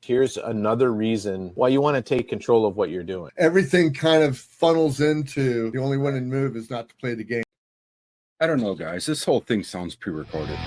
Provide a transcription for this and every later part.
here's another reason why you want to take control of what you're doing. Everything kind of funnels into the only winning move is not to play the game. I don't know, guys. This whole thing sounds pre-recorded.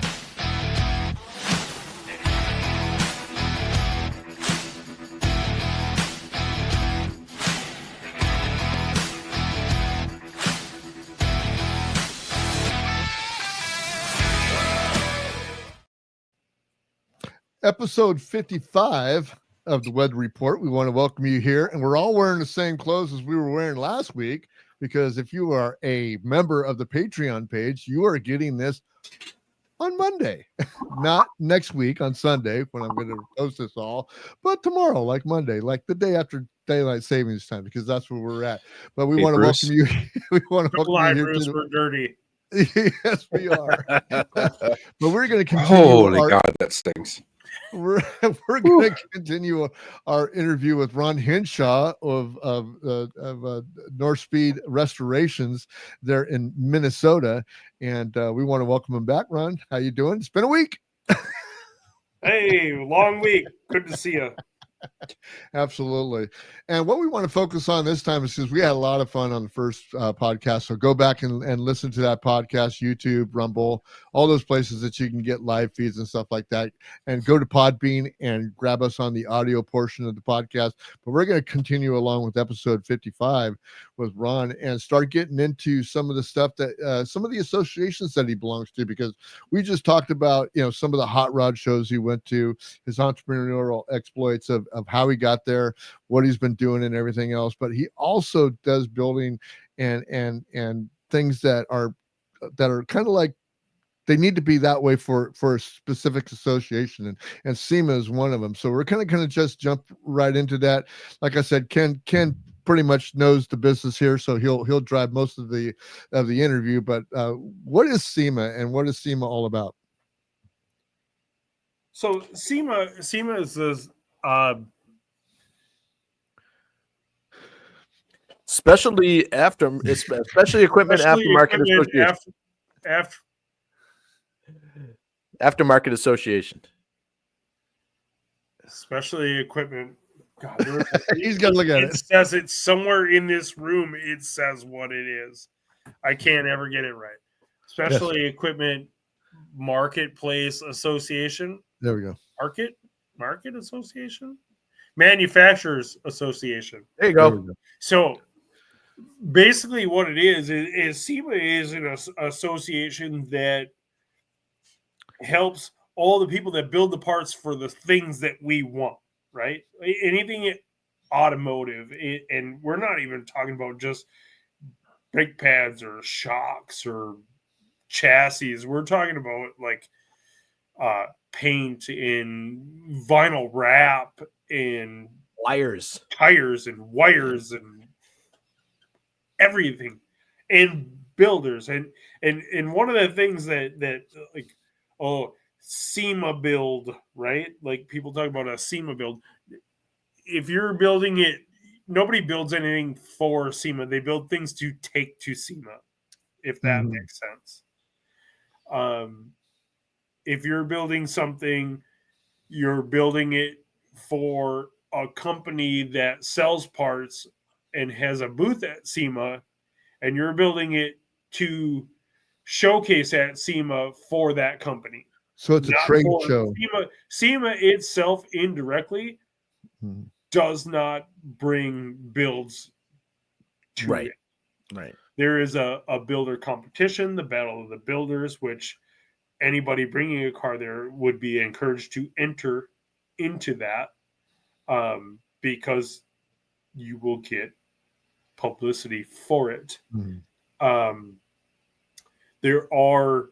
Episode 55 of the Weather Report. We want to welcome you here, and we're all wearing the same clothes as we were wearing last week, because if you are a member of the Patreon page, you are getting this on Monday, not next week on Sunday when I'm going to post this all, but tomorrow, like Monday, like the day after daylight savings time, because that's where we're at. But we want to welcome you. We want to welcome you here. Bruce, we're dirty. Yes, we are. But we're going to continue. Holy God, that stinks. We're going to continue our interview with Ron Hinshaw of North Speed Restorations there in Minnesota, and we want to welcome him back. Ron, how you doing? It's been a week. Hey, long week. Good to see you. Absolutely. And what we want to focus on this time is, because we had a lot of fun on the first podcast. So go back and listen to that podcast, YouTube, Rumble, all those places that you can get live feeds and stuff like that. And go to Podbean and grab us on the audio portion of the podcast. But we're going to continue along with episode 55 with Ron and start getting into some of the stuff that some of the associations that he belongs to, because we just talked about, some of the hot rod shows he went to, his entrepreneurial exploits of how he got there, what he's been doing and everything else. But he also does building and things that are kind of like, they need to be that way for a specific association, and SEMA is one of them. So we're kind of just jump right into that. Like I said, Ken pretty much knows the business here, so he'll drive most of the interview. But what is SEMA, and what is SEMA all about? So SEMA is this Specialty Equipment Aftermarket Association. Aftermarket Association. Specialty Equipment. God, he's gonna look at it. It says it somewhere in this room. It says what it is. I can't ever get it right. Specialty Equipment Marketplace Association. There we go. Market Association? Manufacturers Association. There you go. So basically what it is SEMA is an association that helps all the people that build the parts for the things that we want, right? Anything automotive, and we're not even talking about just brake pads or shocks or chassis. We're talking about like paint and vinyl wrap and tires and wires and everything, and builders and one of the things that like, SEMA build, right? Like people talk about a SEMA build. If you're building it, nobody builds anything for SEMA. They build things to take to SEMA, if that makes sense. If you're building something, you're building it for a company that sells parts and has a booth at SEMA, and you're building it to showcase at SEMA for that company. So it's a trade show. SEMA itself indirectly does not bring builds to it. Right. There is a builder competition, the Battle of the Builders, which anybody bringing a car there would be encouraged to enter into that, because you will get publicity for it. There are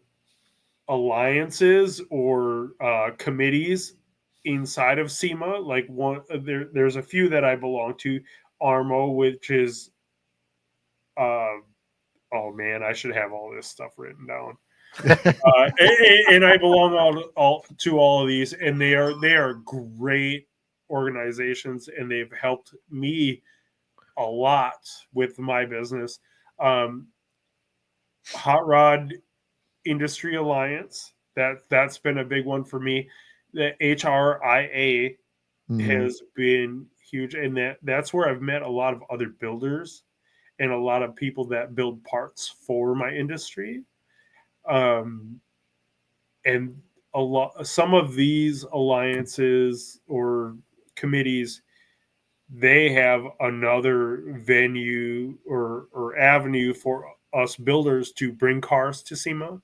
alliances or committees inside of SEMA. Like there's a few that I belong to. ARMO, which is oh man, I should have all this stuff written down. And I belong to all of these, and they are great organizations, and they've helped me a lot with my business. Hot Rod Industry Alliance, that's been a big one for me. The HRIA, has been huge, and that's where I've met a lot of other builders and a lot of people that build parts for my industry. And some of these alliances or committees, they have another venue or avenue for us builders to bring cars to SEMA.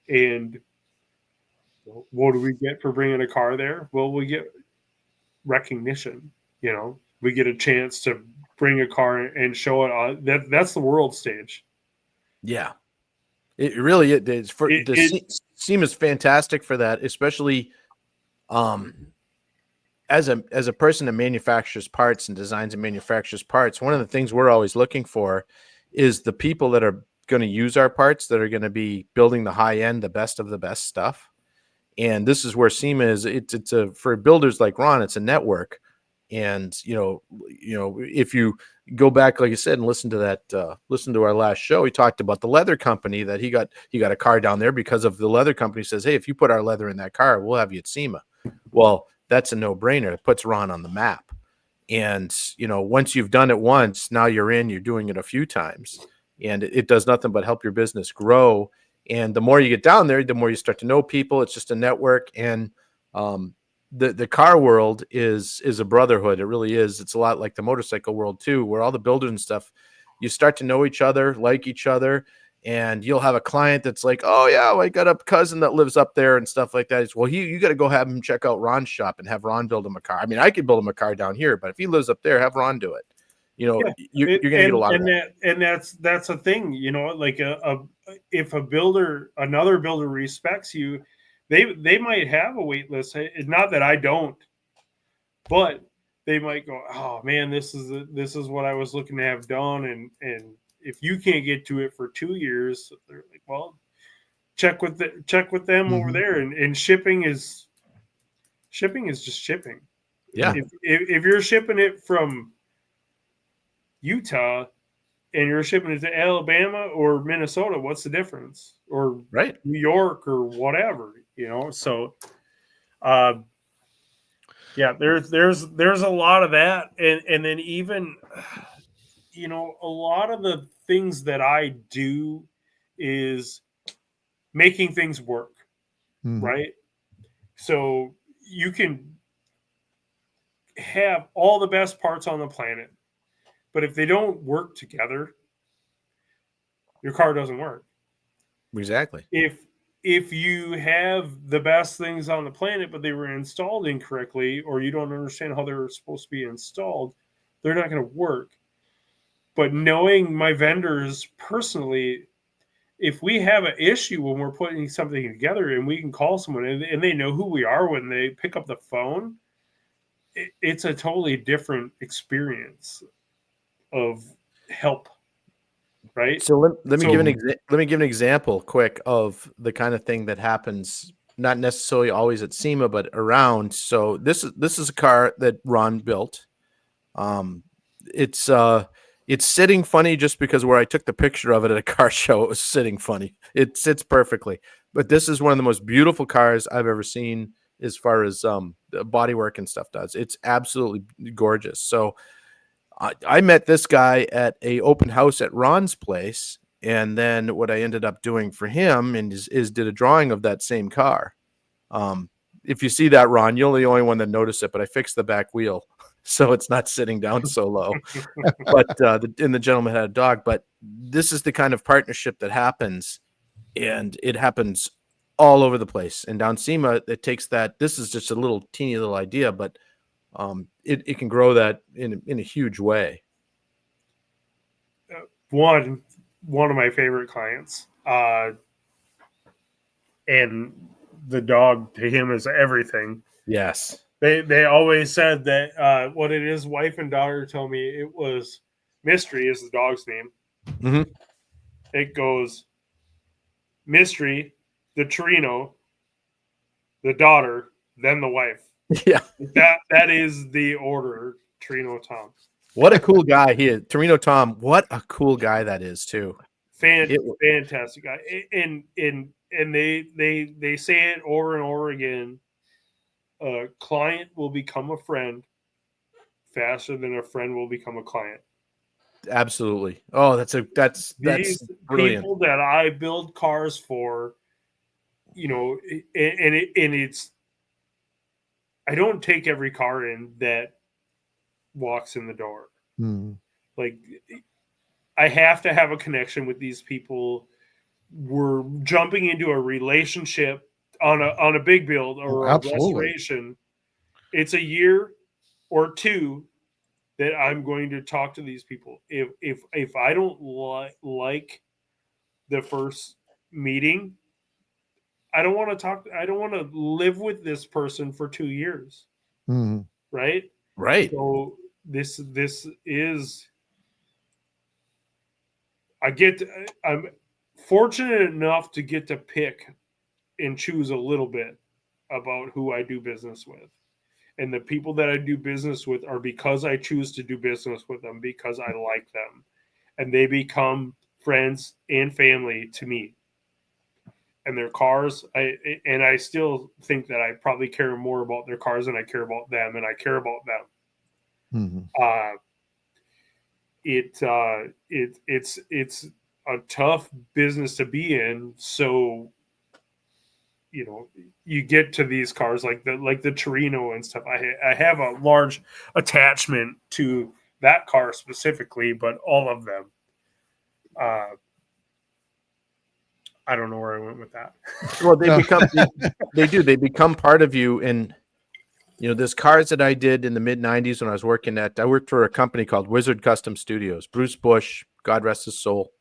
And what do we get for bringing a car there? Well, we get recognition. We get a chance to bring a car and show it on that's the world stage. Yeah, it really is. For the SEMA is fantastic for that, especially as a person that manufactures parts and designs and manufactures parts. One of the things we're always looking for is the people that are going to use our parts, that are going to be building the high end, the best of the best stuff. And this is where SEMA is. It's for builders like Ron, it's a network. And if you go back, like I said, and listen to our last show, he talked about the leather company that he got a car down there because of the leather company says, hey, if you put our leather in that car, we'll have you at SEMA. Well, that's a no-brainer. It puts Ron on the map. And once you've done it once, now you're doing it a few times, and it does nothing but help your business grow. And the more you get down there, the more you start to know people. It's just a network. And the car world is a brotherhood. It really is. It's a lot like the motorcycle world too, where all the builders and stuff, you start to know each other, like each other, and you'll have a client that's like, oh yeah, well, I got a cousin that lives up there and stuff like that. It's, well, you got to go have him check out Ron's shop and have Ron build him a car. I mean, I could build him a car down here, but if he lives up there, have Ron do it. You're going to get a lot of that. And that's a thing, like if another builder respects you, they might have a wait list. Not that I don't, but they might go, oh man, this is what I was looking to have done, and if you can't get to it for 2 years, they're like, well, check with them over there, and shipping is just shipping. Yeah, if you're shipping it from Utah and you're shipping it to Alabama or Minnesota, what's the difference? Or right, New York or whatever, So, yeah, there's a lot of that, and then even, a lot of the things that I do is making things work, right? So you can have all the best parts on the planet, but if they don't work together, your car doesn't work. Exactly. If you have the best things on the planet, but they were installed incorrectly, or you don't understand how they're supposed to be installed, they're not going to work. But knowing my vendors personally, if we have an issue when we're putting something together and we can call someone and they know who we are when they pick up the phone, it's a totally different experience of help, right? So let me give an example quick of the kind of thing that happens, not necessarily always at SEMA, but around. So this is a car that Ron built. It's sitting funny just because where I took the picture of it at a car show, it was sitting funny. It sits perfectly. But this is one of the most beautiful cars I've ever seen as far as bodywork and stuff does. It's absolutely gorgeous. So I met this guy at a open house at Ron's place. And then what I ended up doing for him is did a drawing of that same car. If you see that, Ron, you're the only one that noticed it, but I fixed the back wheel so it's not sitting down so low. But the gentleman had a dog. But this is the kind of partnership that happens, and it happens all over the place. And down SEMA, it takes that. This is just a little teeny little idea, but it can grow that in a huge way. One of my favorite clients, and the dog to him is everything. Yes. They always said that what it is, wife and daughter told me it was Mystery is the dog's name. Mm-hmm. It goes Mystery, the Torino, the daughter, then the wife. Yeah. That is the order, Torino Tom. What a cool guy he is. Torino Tom, what a cool guy that is too. Fantastic guy. And they say it over and over again. a client will become a friend faster than a friend will become a client. Absolutely. Oh, that's These brilliant. people that I build cars for, you know, and it's, I don't take every car in that walks in the door. Like, I have to have a connection with these people. We're jumping into a relationship on a big build or a restoration. It's a year or two that I'm going to talk to these people. If I don't like the first meeting, I don't want to talk. I don't want to live with this person for 2 years. Right. Right. So this is, I'm fortunate enough to get to pick and choose a little bit about who I do business with. And the people that I do business with are because I choose to do business with them, because I like them. And they become friends and family to me. And their cars, I still think that I probably care more about their cars than I care about them, and I care about them. It's a tough business to be in. So, you know, you get to these cars like the Torino and stuff. I have a large attachment to that car specifically, but all of them. I don't know where I went with that. Well, they become part of you. And, you know, there's cars that I did in the mid 90s when I worked for a company called Wizard Custom Studios. Bruce Bush, God rest his soul.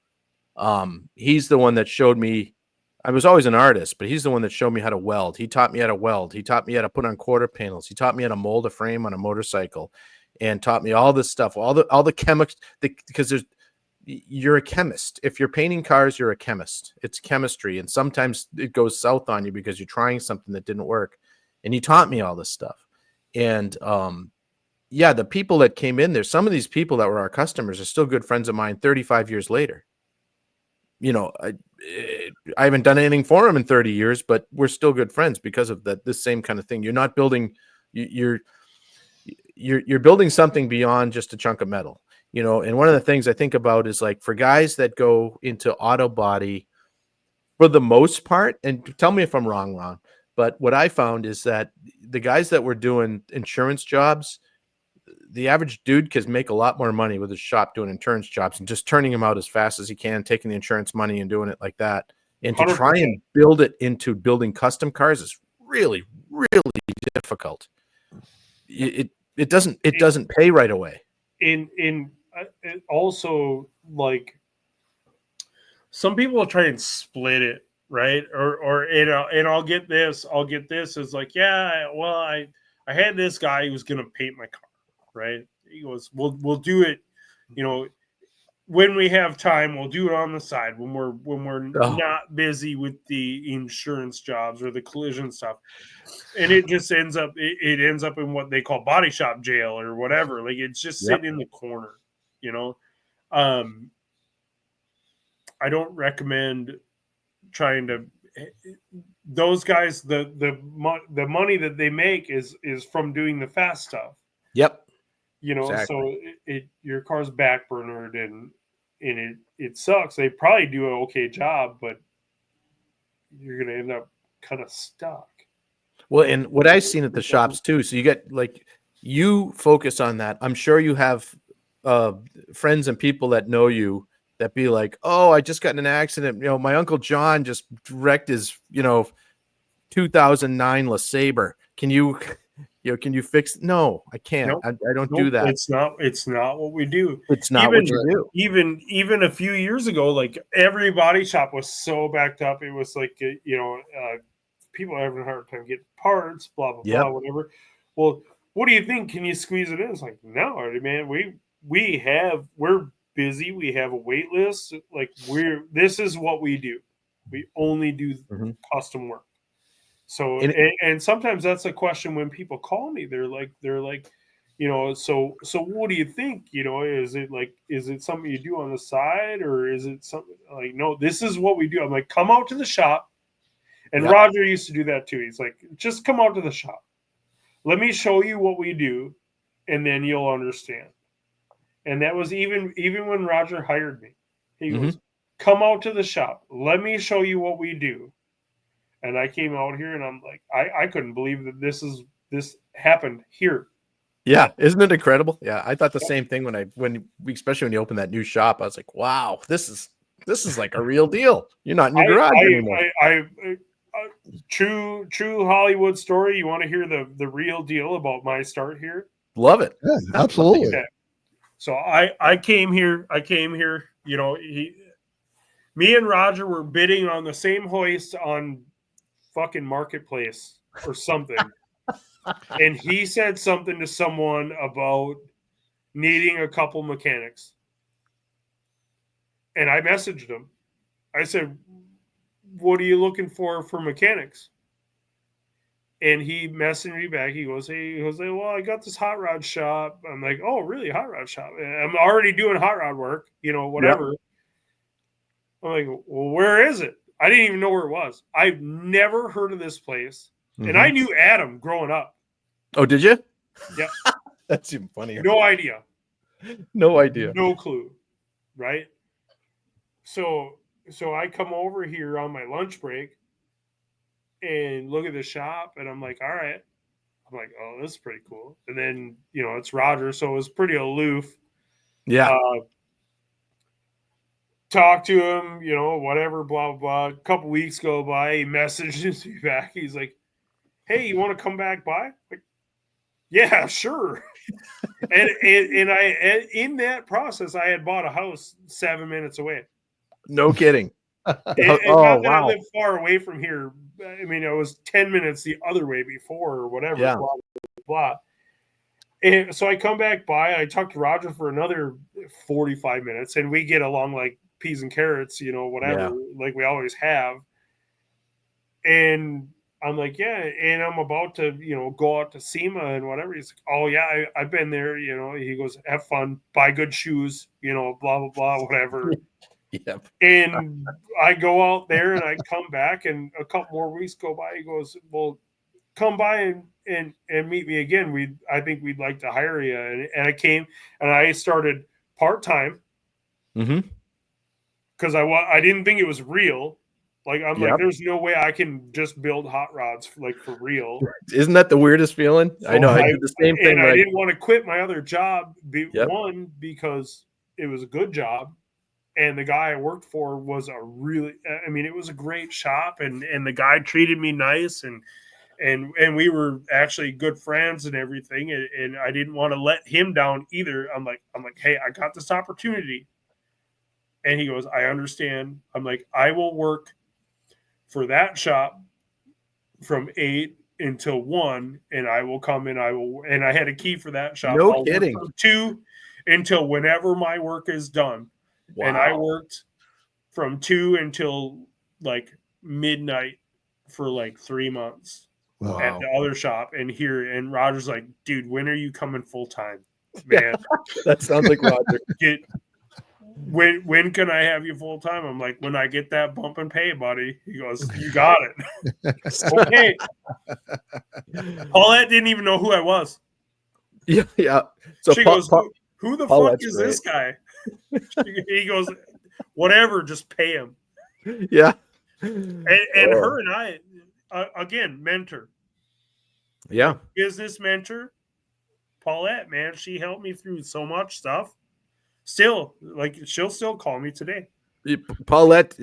He's the one that showed me. I was always an artist, but he's the one that showed me how to weld. He taught me how to weld. He taught me how to put on quarter panels. He taught me how to mold a frame on a motorcycle, and taught me all this stuff, all the chemics. Because you're a chemist. If you're painting cars, you're a chemist. It's chemistry, and sometimes it goes south on you because you're trying something that didn't work. And he taught me all this stuff. And yeah, the people that came in there, some of these people that were our customers are still good friends of mine 35 years later. You know, I haven't done anything for them in 30 years, but we're still good friends because of this same kind of thing. You're not building, you're building something beyond just a chunk of metal, you know. And one of the things I think about is, like, for guys that go into auto body, for the most part, and tell me if I'm wrong, but what I found is that the guys that were doing insurance jobs, the average dude can make a lot more money with his shop doing insurance jobs and just turning them out as fast as he can, taking the insurance money and doing it like that. And to try 100%. and build it into building custom cars is really, really difficult. It doesn't pay right away. In also, like, some people will try and split it, right? Or and I'll get this. It's like, yeah, well, I had this guy who was gonna paint my car, right? He goes, we'll do it, you know, when we have time. We'll do it on the side when we're not busy with the insurance jobs or the collision stuff. And it just ends up in what they call body shop jail or whatever. Like, it's just sitting in the corner, you know. I don't recommend trying to. Those guys, the money that they make is from doing the fast stuff. Yep. You know, Exactly. so your car's backburnered and it sucks. They probably do an okay job, but you're gonna end up kind of stuck. Well, and what I've seen at the shops too, so you get, like, you focus on that. I'm sure you have friends and people that know you that be like, oh, I just got in an accident. You know, my Uncle John just wrecked his, 2009 LeSabre. Can you fix? No, I can't. Nope. I don't do that. It's not what we do. It's not what you do. Even a few years ago, like, every body shop was so backed up. It was like, people are having a hard time getting parts, blah, blah, blah, whatever. Well, what do you think? Can you squeeze it in? It's like, no, man, we're busy. We have a wait list. Like, this is what we do. We only do custom work. So, and sometimes that's a question when people call me. They're like, so what do you think? Is it something you do on the side, or is it something like, no, this is what we do. I'm like, come out to the shop. And Roger used to do that too. He's like, just come out to the shop. let me show you what we do, and then you'll understand. And that was even when Roger hired me. He goes, come out to the shop. Let me show you what we do. And I came out here and I'm like, I couldn't believe that this happened here. Yeah, isn't it incredible? Yeah, I thought the same thing especially when you open that new shop. I was like, wow, this is like a real deal. You're not in your garage anymore. True Hollywood story. You want to hear the real deal about my start here? Love it. Yeah, absolutely. Okay. So I came here. You know, me and Roger were bidding on the same hoist on fucking Marketplace or something. And he said something to someone about needing a couple mechanics. And I messaged him. I said, what are you looking for mechanics? And he messaged me back. He goes, well, I got this hot rod shop. I'm like, oh, really? Hot rod shop? I'm already doing hot rod work, you know, whatever. Yep. I'm like, well, where is it? I didn't even know where it was. I've never heard of this place. And I knew Adam growing up. Oh, did you? Yeah. That's even funnier. No idea. No idea. No clue. Right? So I come over here on my lunch break and look at the shop, and I'm like, all right. I'm like, oh, this is pretty cool. And then, you know, it's Roger, so it was pretty aloof. Yeah. Talk to him, you know, whatever, blah, blah, blah. A couple weeks go by, he messages me back. He's like, hey, you want to come back by? Like, yeah, sure. and in that process, I had bought a house 7 minutes away. No kidding. Not that I live far away from here. I mean, it was 10 minutes the other way before or whatever. Yeah. Blah, blah, blah. And so I come back by. I talk to Roger for another 45 minutes, and we get along like peas and carrots, you know, whatever, like we always have. And I'm like, yeah. And I'm about to, you know, go out to SEMA and whatever. He's like, oh, yeah, I've been there. You know, he goes, have fun, buy good shoes, you know, blah, blah, blah, whatever. Yep. And I go out there and I come back, and a couple more weeks go by. He goes, well, come by and meet me again. I think we'd like to hire you. And I came and I started part-time. Because I didn't think it was real. Like, I'm like, there's no way I can just build hot rods like for real. Isn't that the weirdest feeling? So I know. I did the same thing. And I didn't want to quit my other job. One, because it was a good job. And the guy I worked for was it was a great shop, and the guy treated me nice, and we were actually good friends and everything. And I didn't want to let him down either. I'm like, hey, I got this opportunity. And he goes, I understand. I'm like, I will work for that shop from 8 until 1, and I will come and and I had a key for that shop. No kidding. From 2 until whenever my work is done. Wow. And I worked from 2 until like midnight for like 3 months at the other shop. And Roger's like, dude, when are you coming full time, man? That sounds like Roger. When can I have you full time? I'm like, when I get that bump and pay, buddy. He goes, you got it. Okay. Paulette didn't even know who I was. Yeah. So she goes, who the fuck is this guy? He goes, whatever, just pay him. Yeah. And her and I, again, mentor. Yeah. Business mentor. Paulette, man, she helped me through so much stuff. Still, like, she'll still call me today. Paulette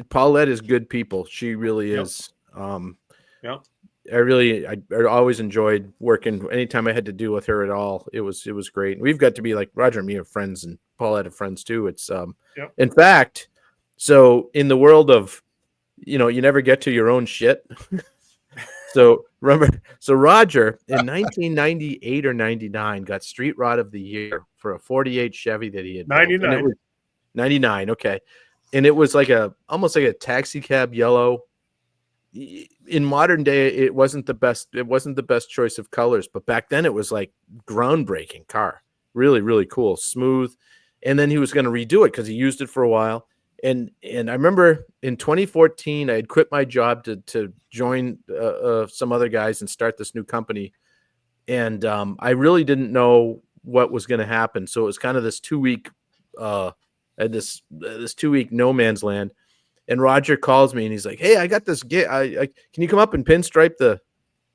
is good people. She really is. Yep. I always enjoyed working. Anytime I had to deal with her at all, it was great. We've got to be like Roger and me are friends, and Paulette are friends too. It's in fact, so in the world of, you know, you never get to your own shit. So Roger in 1998 or 99 got Street Rod of the Year for a 48 Chevy that he had 99. It was 99, okay. And it was like almost like a taxi cab yellow. In modern day, it wasn't the best choice of colors, but back then it was like groundbreaking car. Really, really cool, smooth. And then he was going to redo it because he used it for a while. And I remember in 2014, I had quit my job to join some other guys and start this new company. and I really didn't know what was going to happen. So it was kind of this 2 week, this 2 week no man's land. And Roger calls me and he's like, "Hey, I got this gig. Can you come up and pinstripe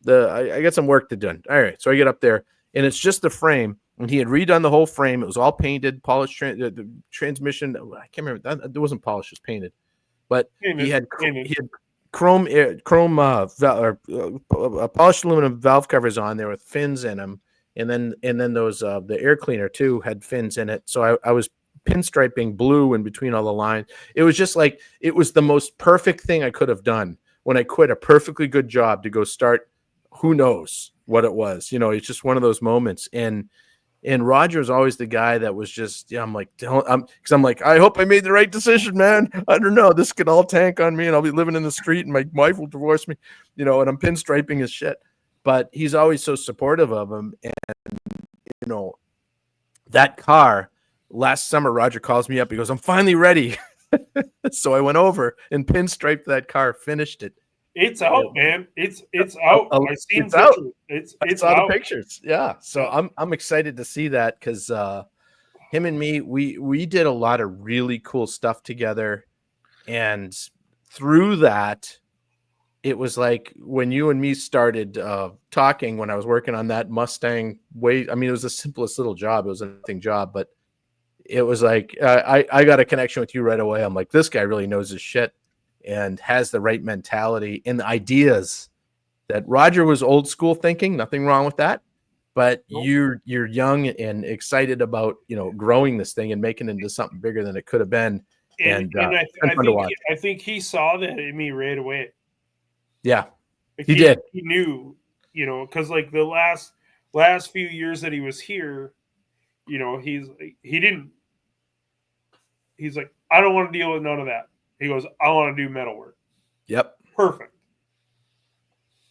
I got some work to do." All right, so I get up there and it's just the frame. And he had redone the whole frame. It was all painted, polished. The transmission, I can't remember. It wasn't polished; it was painted. But he had chrome polished aluminum valve covers on there with fins in them, and then those the air cleaner too had fins in it. So I was pinstriping blue in between all the lines. It was just like it was the most perfect thing I could have done when I quit a perfectly good job to go start. Who knows what it was? It's just one of those moments. And Roger was always the guy that was just, I'm like, because I'm like, I hope I made the right decision, man. I don't know. This could all tank on me and I'll be living in the street and my wife will divorce me, and I'm pinstriping his shit. But he's always so supportive of him. And, that car last summer, Roger calls me up. He goes, "I'm finally ready." So I went over and pinstriped that car, finished it. It's out, man. It's out. I've seen it's out. It's I saw the pictures. Yeah. So I'm excited to see that because him and me, we did a lot of really cool stuff together. And through that, it was like when you and me started talking when I was working on that Mustang it was the simplest little job. It was a nothing job, but it was like I got a connection with you right away. I'm like, this guy really knows his shit and has the right mentality and the ideas. That Roger was old school thinking, nothing wrong with that. But you're young and excited about, growing this thing and making it into something bigger than it could have been. And I think he saw that in me right away. Yeah, like he did. He knew, because like the last few years that he was here, he's like, I don't want to deal with none of that. He goes, I want to do metalwork. Yep. Perfect.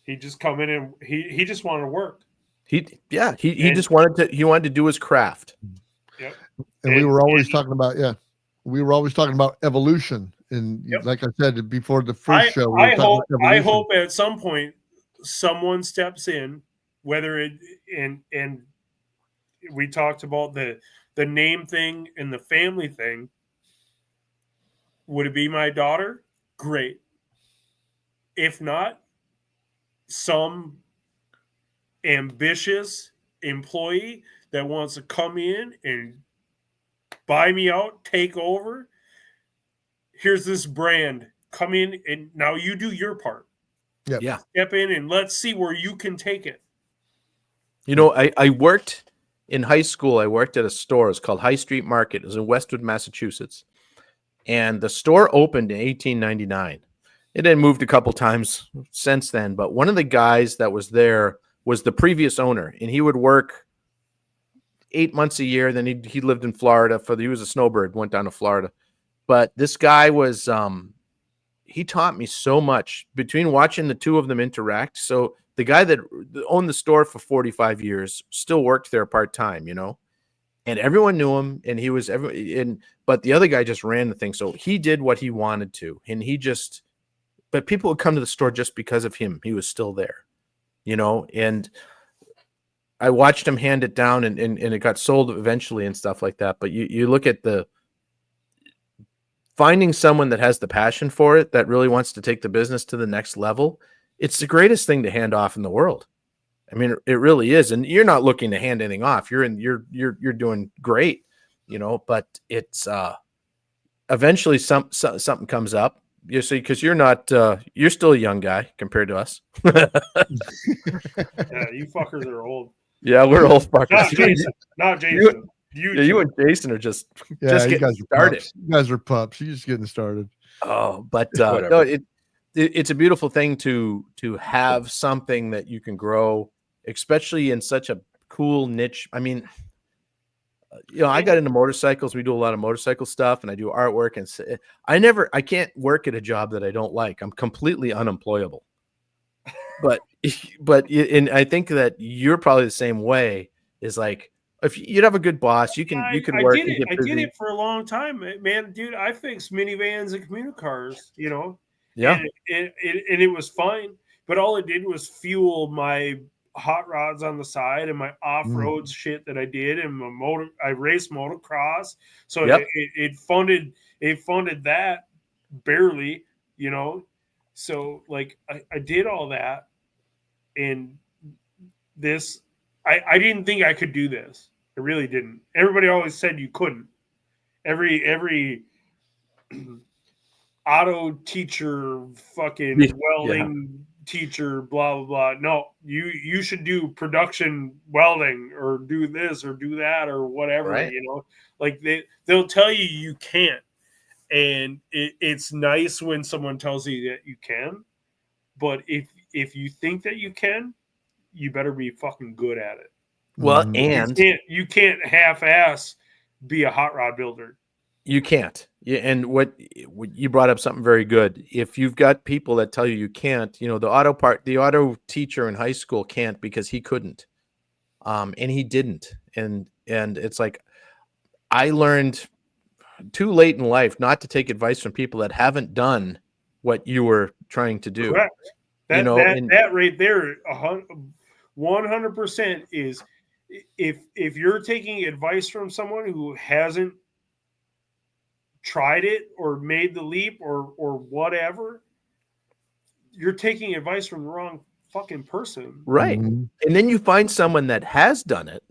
He just come in and he just wanted to work. He just wanted to do his craft. Yep. And we were always talking about evolution. And like I said before the first show, I hope at some point someone steps in, whether it and we talked about the name thing and the family thing. Would it be my daughter? Great. If not, some ambitious employee that wants to come in and buy me out, take over. Here's this brand. Come in and now you do your part. Yep. Yeah. Step in and let's see where you can take it. I worked in high school. I worked at a store. It's called High Street Market. It was in Westwood, Massachusetts. And the store opened in 1899. It had moved a couple times since then, but one of the guys that was there was the previous owner, and he would work 8 months a year. Then he lived in Florida he was a snowbird, went down to Florida. But this guy was, he taught me so much between watching the two of them interact. So the guy that owned the store for 45 years still worked there part-time, and everyone knew him, and but the other guy just ran the thing. So he did what he wanted to, and but people would come to the store just because of him. He was still there, and I watched him hand it down and it got sold eventually and stuff like that. But you look at finding someone that has the passion for it, that really wants to take the business to the next level. It's the greatest thing to hand off in the world. I mean, it really is. And you're not looking to hand anything off. You're doing great, but it's eventually something comes up. You see, because you're not, you're still a young guy compared to us. Yeah, you fuckers are old. Yeah, we're old fuckers. Not Jason. You and Jason are just getting started. You guys are pups. You're just getting started. Oh, but no, it's a beautiful thing to have something that you can grow, especially in such a cool niche. I mean, I got into motorcycles. We do a lot of motorcycle stuff, and I do artwork. And I can't work at a job that I don't like. I'm completely unemployable. But and I think that you're probably the same way. Is like if you'd have a good boss, you could work. I did it for a long time, man, dude. I fixed minivans and commuter cars. Yeah, and it was fine. But all it did was fuel my hot rods on the side and my off-road shit that I did, and I raced motocross, so Yep. it funded that barely, you know. So like I did all that, and this I didn't think I could do this. I really didn't. Everybody always said you couldn't. Every auto teacher, fucking welding teacher, blah blah blah. No, you should do production welding or do this or do that or whatever. Right. You know, like they'll tell you can't, and it's nice when someone tells you that you can. But if you think that you can, you better be fucking good at it. Well, and you can't half-ass be a hot rod builder. you can't. Yeah, and what you brought up something very good. If you've got people that tell you can't, you know, the auto teacher in high school can't because he couldn't, and he didn't, and it's like I learned too late in life not to take advice from people that haven't done what you were trying to do. Correct. That, you know, that right there, 100% is if you're taking advice from someone who hasn't tried it or made the leap or whatever, you're taking advice from the wrong fucking person. Right. And then you find someone that has done it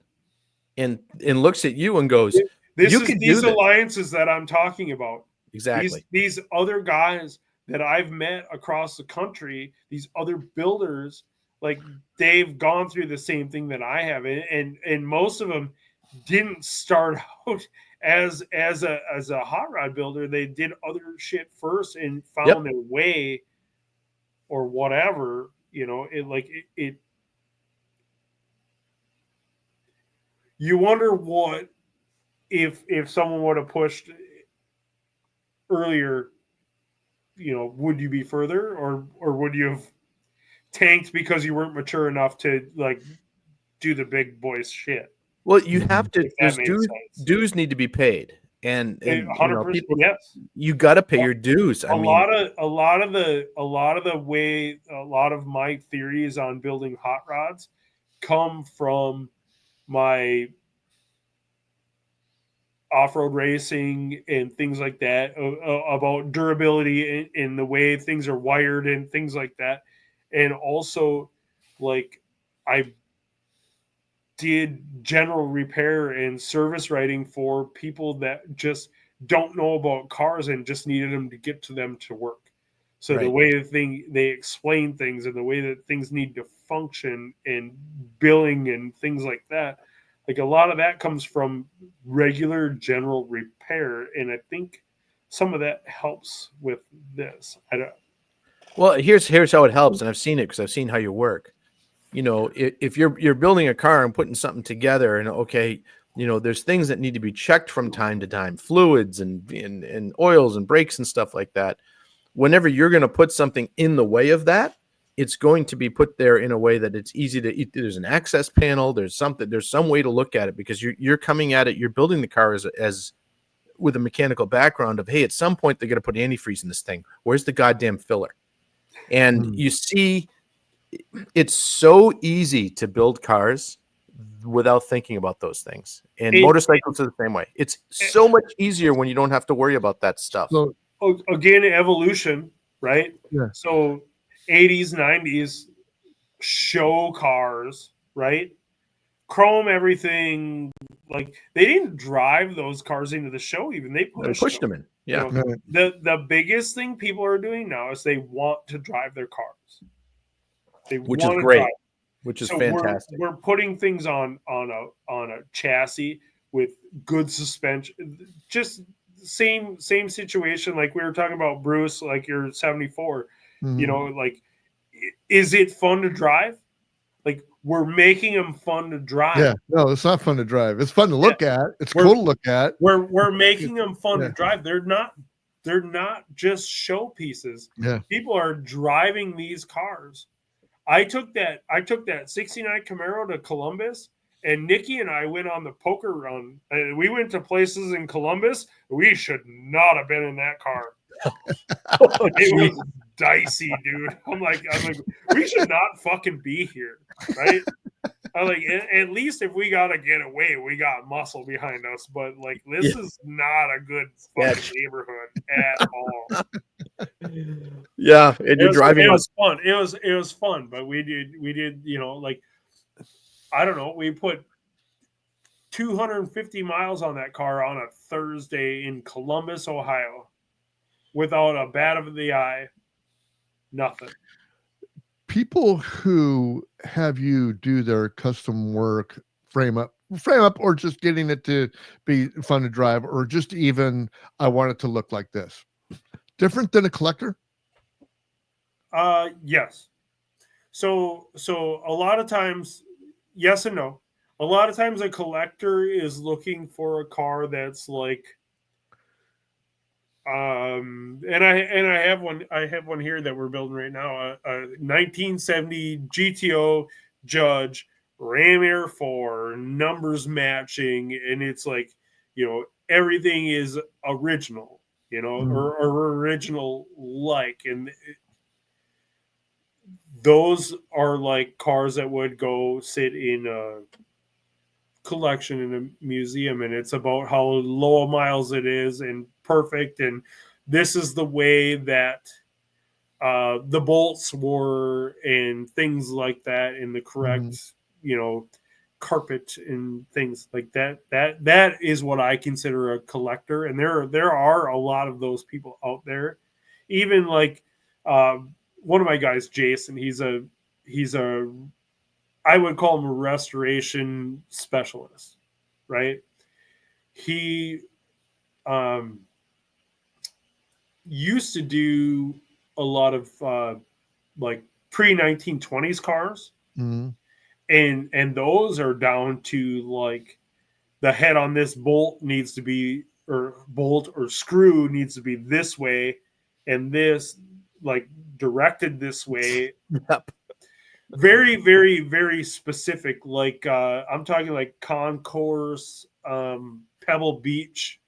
and looks at you and goes, these alliances that I'm talking about. Exactly. These other guys that I've met across the country, these other builders, like they've gone through the same thing that I have, and most of them didn't start out as a hot rod builder. They did other shit first and found their way or whatever, you know. It you wonder what if someone would have pushed earlier, you know, would you be further or would you have tanked because you weren't mature enough to like do the big boys shit? Well, you have to. Dues need to be paid, and 100%. You know, people, yes, you got to pay your dues. A lot of my theories on building hot rods come from my off-road racing and things like that, about durability and the way things are wired and things like that. And also, like, I did general repair and service writing for people that just don't know about cars and just needed them to get to them to work. So the way they explain things and the way that things need to function and billing and things like that, like a lot of that comes from regular general repair. And I think some of that helps with this. Well, here's how it helps. And I've seen it because I've seen how you work. You know, if you're building a car and putting something together, and okay, you know, there's things that need to be checked from time to time, fluids and oils and brakes and stuff like that. Whenever you're going to put something in the way of that, it's going to be put there in a way that it's easy to. There's an access panel. There's some way to look at it, because you're coming at it. You're building the car as with a mechanical background of, hey, at some point they're going to put antifreeze in this thing. Where's the goddamn filler? And you see, it's so easy to build cars without thinking about those things. And motorcycles are the same way. It's so much easier when you don't have to worry about that stuff. So again, evolution, right? Yeah. So 80s, 90s show cars, right? Chrome everything. Like, they didn't drive those cars into the show, even they pushed them in. Yeah. You know, the biggest thing people are doing now is they want to drive their cars. Which is great. Which is fantastic. We're putting things on a chassis with good suspension. Just same situation like we were talking about, Bruce, like your 74. You know, like, is it fun to drive? Like, we're making them fun to drive. Yeah, no, it's not fun to drive. It's fun to look at. It's cool to look at. We're making them fun to drive. They're not just show pieces. Yeah. People are driving these cars. I took that 69 Camaro to Columbus, and Nikki and I went on the poker run. We went to places in Columbus. We should not have been in that car. It was dicey, dude. I'm like, we should not fucking be here, right? I'm like, at least if we gotta get away, we got muscle behind us. But like, this is not a good fucking neighborhood at all. Yeah, and you're driving. It was fun. It was fun, but we did, you know, like, I don't know, we put 250 miles on that car on a Thursday in Columbus, Ohio, without a bat of the eye, nothing. People who have you do their custom work, frame up, or just getting it to be fun to drive, or just even, I want it to look like this. Different than a collector? Yes. So a lot of times, yes and no. A lot of times a collector is looking for a car that's like, and I have one here that we're building right now, a 1970 GTO Judge Ram Air 4, numbers matching, and it's like, you know, everything is original, you know, or original like, and those are like cars that would go sit in a collection in a museum, and it's about how low miles it is and perfect, and this is the way that the bolts were and things like that, in the correct, you know, carpet and things like that. That is what I consider a collector, and there are a lot of those people out there. Even like one of my guys, Jason, he's a I would call him a restoration specialist, right? He used to do a lot of like pre-1920s cars, and those are down to like the head on this bolt needs to be, or bolt or screw needs to be this way, and this like directed this way. Yep. Very, very, very specific. Like I'm talking like concourse, Pebble Beach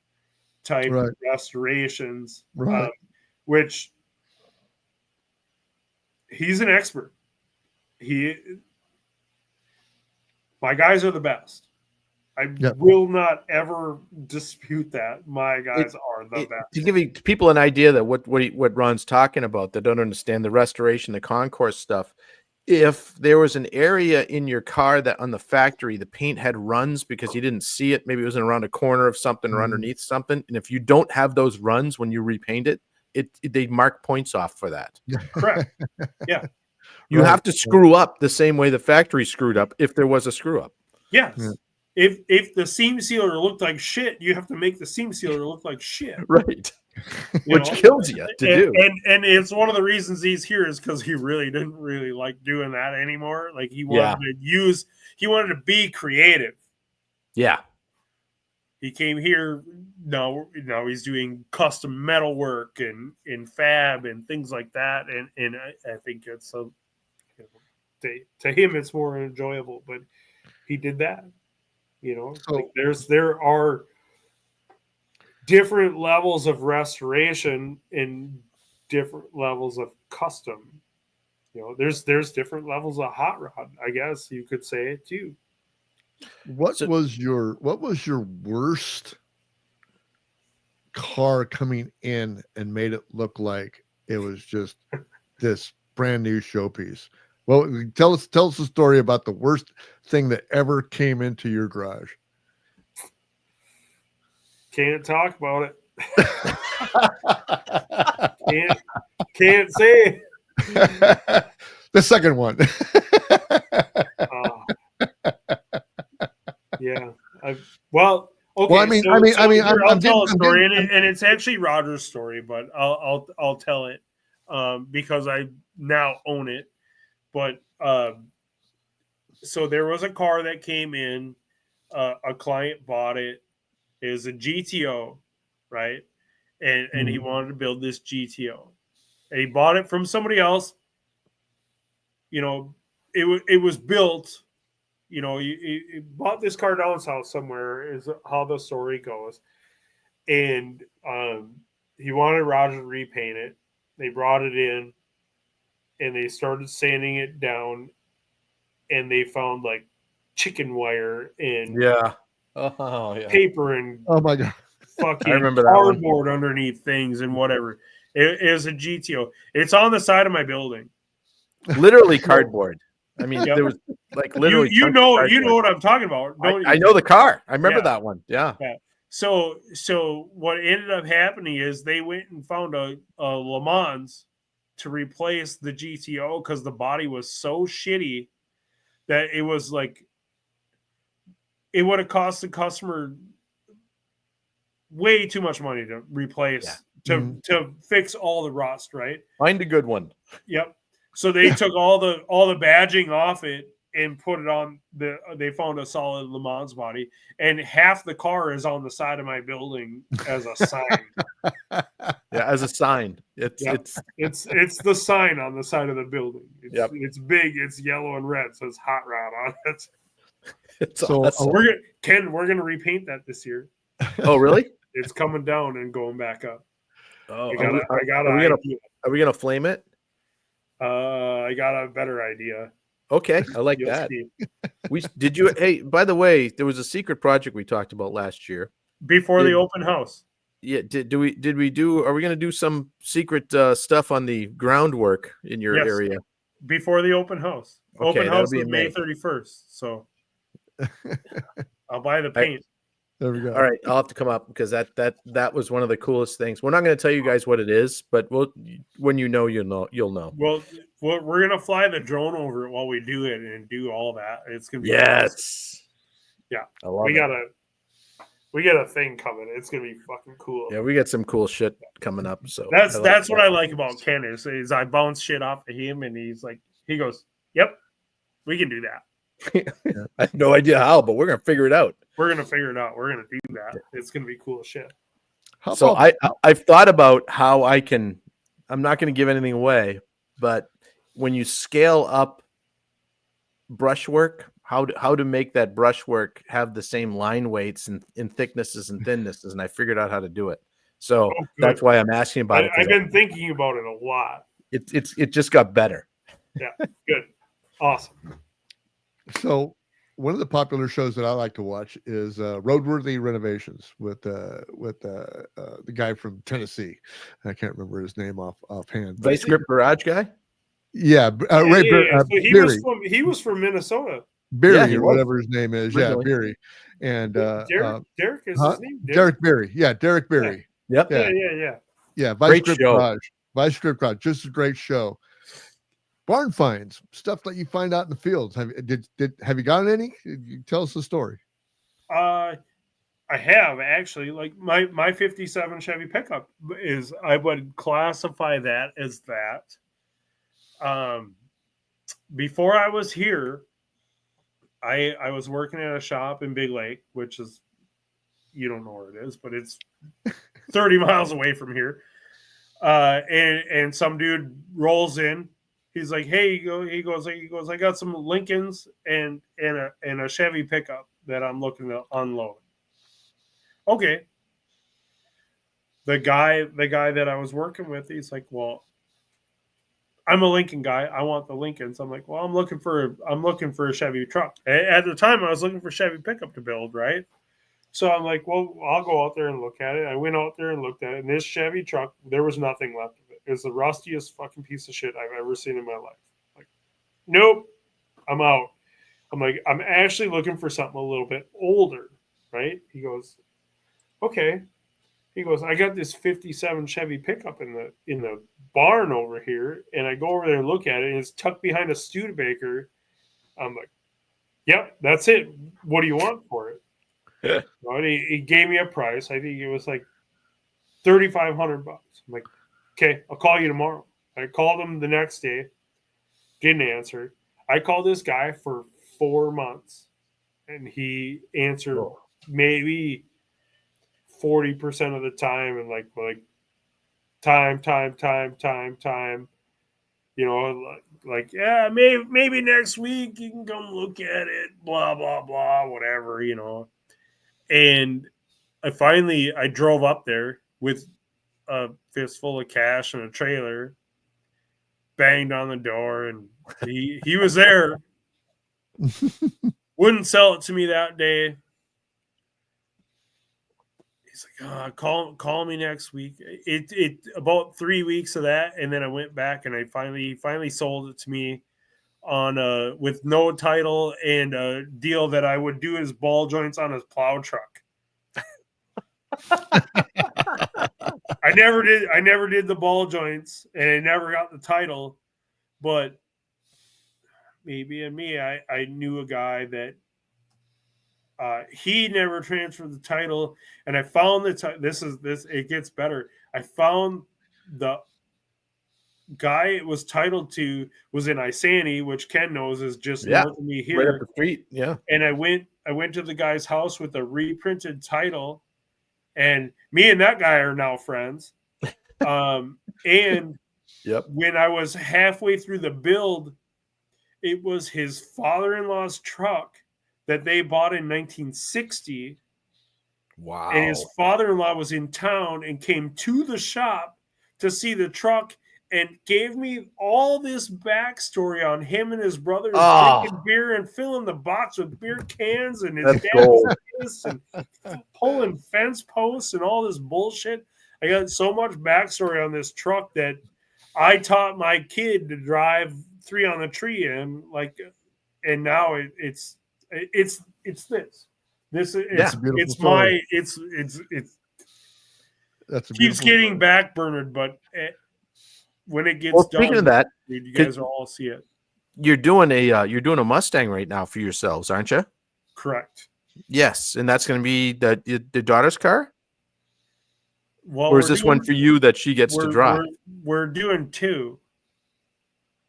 type restorations, which he's an expert. My guys are the best. I will not ever dispute that. My guys are the best. To give people an idea that what Ron's talking about, that don't understand the restoration, the concourse stuff. If there was an area in your car that on the factory, the paint had runs because you didn't see it, maybe it was around a corner of something or underneath something. And if you don't have those runs when you repaint it, they mark points off for that. Correct. Yeah. You have to screw up the same way the factory screwed up if there was a screw up. Yes. Yeah. If the seam sealer looked like shit, you have to make the seam sealer look like shit. Right. Which kills you to do. And it's one of the reasons he's here is because he really didn't really like doing that anymore. Like he wanted he wanted to be creative. Yeah. He came here. Now he's doing custom metal work and fab and things like that. And I think it's to him it's more enjoyable. But he did that. You know, like there are different levels of restoration and different levels of custom. You know, there's different levels of hot rod, I guess you could say it too. What was your worst car coming in and made it look like it was just this brand new showpiece? Well, tell us the story about the worst thing that ever came into your garage. Can't talk about it. Can't say. The second one. Yeah. Okay. Well, I'll tell a story, and it's actually Roger's story, but I'll tell it because I now own it. But so there was a car that came in, a client bought it. It was a GTO, right? And he wanted to build this GTO. And he bought it from somebody else. You know, it was built, you know, he bought this car down south somewhere is how the story goes. And he wanted Roger to repaint it. They brought it in. and they started sanding it down, and they found like chicken wire and Yeah. Oh yeah. paper and Oh my god. fucking I remember that one. cardboard underneath things and whatever. It is a GTO. It's on the side of my building. Literally cardboard. I mean, Yep. there was like literally. You chunks of know cardboard. what I'm talking about, don't you? I know the car. I remember Yeah. that one. Yeah. So what ended up happening is they went and found a Le Mans to replace the GTO because the body was so shitty that it was like it would have cost the customer way too much money to replace to fix all the rust, right? Find a good one. Yep. So they took all the badging off it and put it on they found a solid Le Mans body, and half the car is on the side of my building as a sign. Yeah, as a sign. It's the sign on the side of the building. It's big, it's yellow and red, so it's hot rod on it. It's So, awesome. We're gonna repaint that this year. Oh really? It's coming down and going back up. Oh, I got an idea. Are we gonna flame it? I got a better idea. Okay, I like You'll that. see. Hey, by the way, there was a secret project we talked about last year. Before the open house. Yeah, are we going to do some secret stuff on the groundwork in your area? Before the open house. Okay, Open house be is May 31st. So I'll buy the paint. There we go. All right, I'll have to come up because that was one of the coolest things. We're not going to tell you guys what it is, but when you know, you'll know. Well, we're gonna fly the drone over it while we do it and do all that. It's gonna be yes, awesome. Yeah. I love it. We got a thing coming. It's gonna be fucking cool. Yeah, we got some cool shit coming up. So that's what I like about Ken is I bounce shit off of him and he goes, "Yep, we can do that." I have no idea how, but we're gonna figure it out. We're gonna figure it out. We're gonna do that. It's gonna be cool as shit. So I've thought about how I can. I'm not going to give anything away, but when you scale up brushwork, how to make that brushwork have the same line weights and in thicknesses and thinnesses, and I figured out how to do it. So that's why I'm asking about it. I've been thinking about it a lot. It just got better. Yeah, good, awesome. So one of the popular shows that I like to watch is Roadworthy Renovations with the guy from Tennessee. I can't remember his name offhand. Vice Grip Garage guy. Yeah, Ray So Beery. he was from Minnesota. Beery or whatever his name is. Originally. Yeah, Beery. And Derek is his name. Derek Beery. Yeah, Derek Beery. Yep. Yeah. Vice Grip Garage. Vice Grip Garage. Just a great show. Barn finds, stuff that you find out in the fields. Have you gotten any? Tell us the story. I have actually, like my 57 Chevy pickup is, I would classify that as that. Before I was here, I was working at a shop in Big Lake, which is, you don't know where it is, but it's 30 miles away from here. And some dude rolls in. He's like, "Hey," he goes, "I got some Lincolns and a Chevy pickup that I'm looking to unload." Okay. The guy that I was working with, he's like, "Well, I'm a Lincoln guy. I want the Lincolns." I'm like, "Well, I'm looking for a Chevy truck." At the time, I was looking for Chevy pickup to build, right? So I'm like, "Well, I'll go out there and look at it." I went out there and looked at it, and this Chevy truck, there was nothing left of it. It was the rustiest fucking piece of shit I've ever seen in my life. Like, nope, I'm out. I'm like, I'm actually looking for something a little bit older, right? He goes, "Okay." He goes, "I got this 57 Chevy pickup in the barn over here," and I go over there and look at it, and it's tucked behind a Studebaker. I'm like, "Yep, that's it. What do you want for it?" And he gave me a price. I think it was like $3,500. I'm like, "Okay, I'll call you tomorrow." I called him the next day, didn't answer. I called this guy for 4 months, and he answered maybe 40% of the time, and like time. You know, like yeah, maybe next week you can come look at it. Blah blah blah, whatever, you know. And I drove up there with a fistful of cash and a trailer, banged on the door, and he was there. Wouldn't sell it to me that day. He's like, call me next week. It about 3 weeks of that, and then I went back and I finally sold it to me on with no title and a deal that I would do his ball joints on his plow truck. I never did the ball joints, and I never got the title, but maybe I knew a guy that he never transferred the title, and I found it gets better. I found the guy it was titled to was in Isani, which Ken knows is just north of me here. Right up the street. Yeah. And I went to the guy's house with a reprinted title, and me and that guy are now friends. And when I was halfway through the build, it was his father-in-law's truck that they bought in 1960. Wow. And his father-in-law was in town and came to the shop to see the truck and gave me all this backstory on him and his brothers drinking beer and filling the box with beer cans and his dad's and pulling fence posts and all this bullshit. I got so much backstory on this truck that I taught my kid to drive 3 on the tree in, and now it's this. This is it's my it's that's keeps getting backburnered, but when it gets done, speaking of that, you guys will all see it. You're doing a Mustang right now for yourselves, aren't you? Correct. Yes, and that's going to be the daughter's car. Well, or is this one for you that she gets to drive? We're doing 2.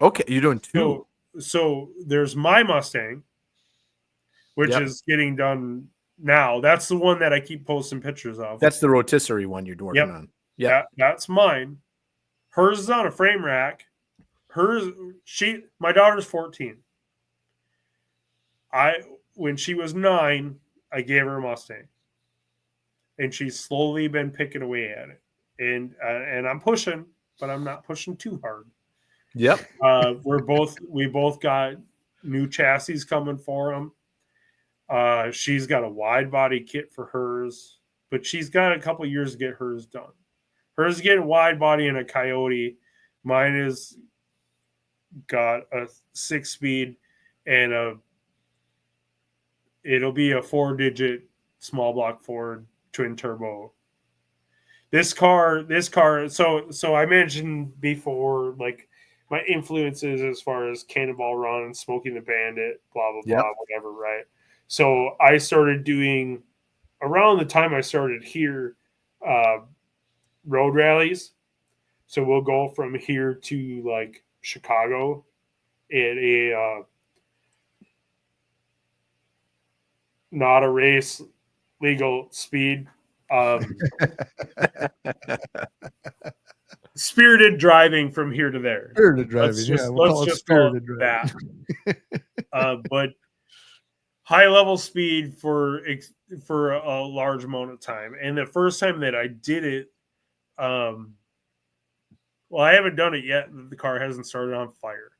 Okay, you're doing 2. So there's my Mustang, which is getting done now. That's the one that I keep posting pictures of. That's the rotisserie one you're working on. Yeah, that's mine. Hers is on a frame rack. My daughter's 14. When she was 9, I gave her a Mustang, and she's slowly been picking away at it. And I'm pushing, but I'm not pushing too hard. Yep. We both got new chassis coming for them. She's got a wide body kit for hers, but she's got a couple years to get hers done. Hers is getting wide body and a Coyote. Mine is got a 6-speed and it'll be a 4-digit small block Ford twin turbo. This car. So I mentioned before, like, my influences as far as Cannonball Run and Smoking the Bandit, blah blah blah, whatever, right? So I started doing around the time I started here, road rallies. So we'll go from here to like Chicago at a not a race legal speed. Spirited driving from here to there. Spirited driving, let's just call it that. But high level speed for a large amount of time. And the first time that I did it, well, I haven't done it yet. The car hasn't started on fire.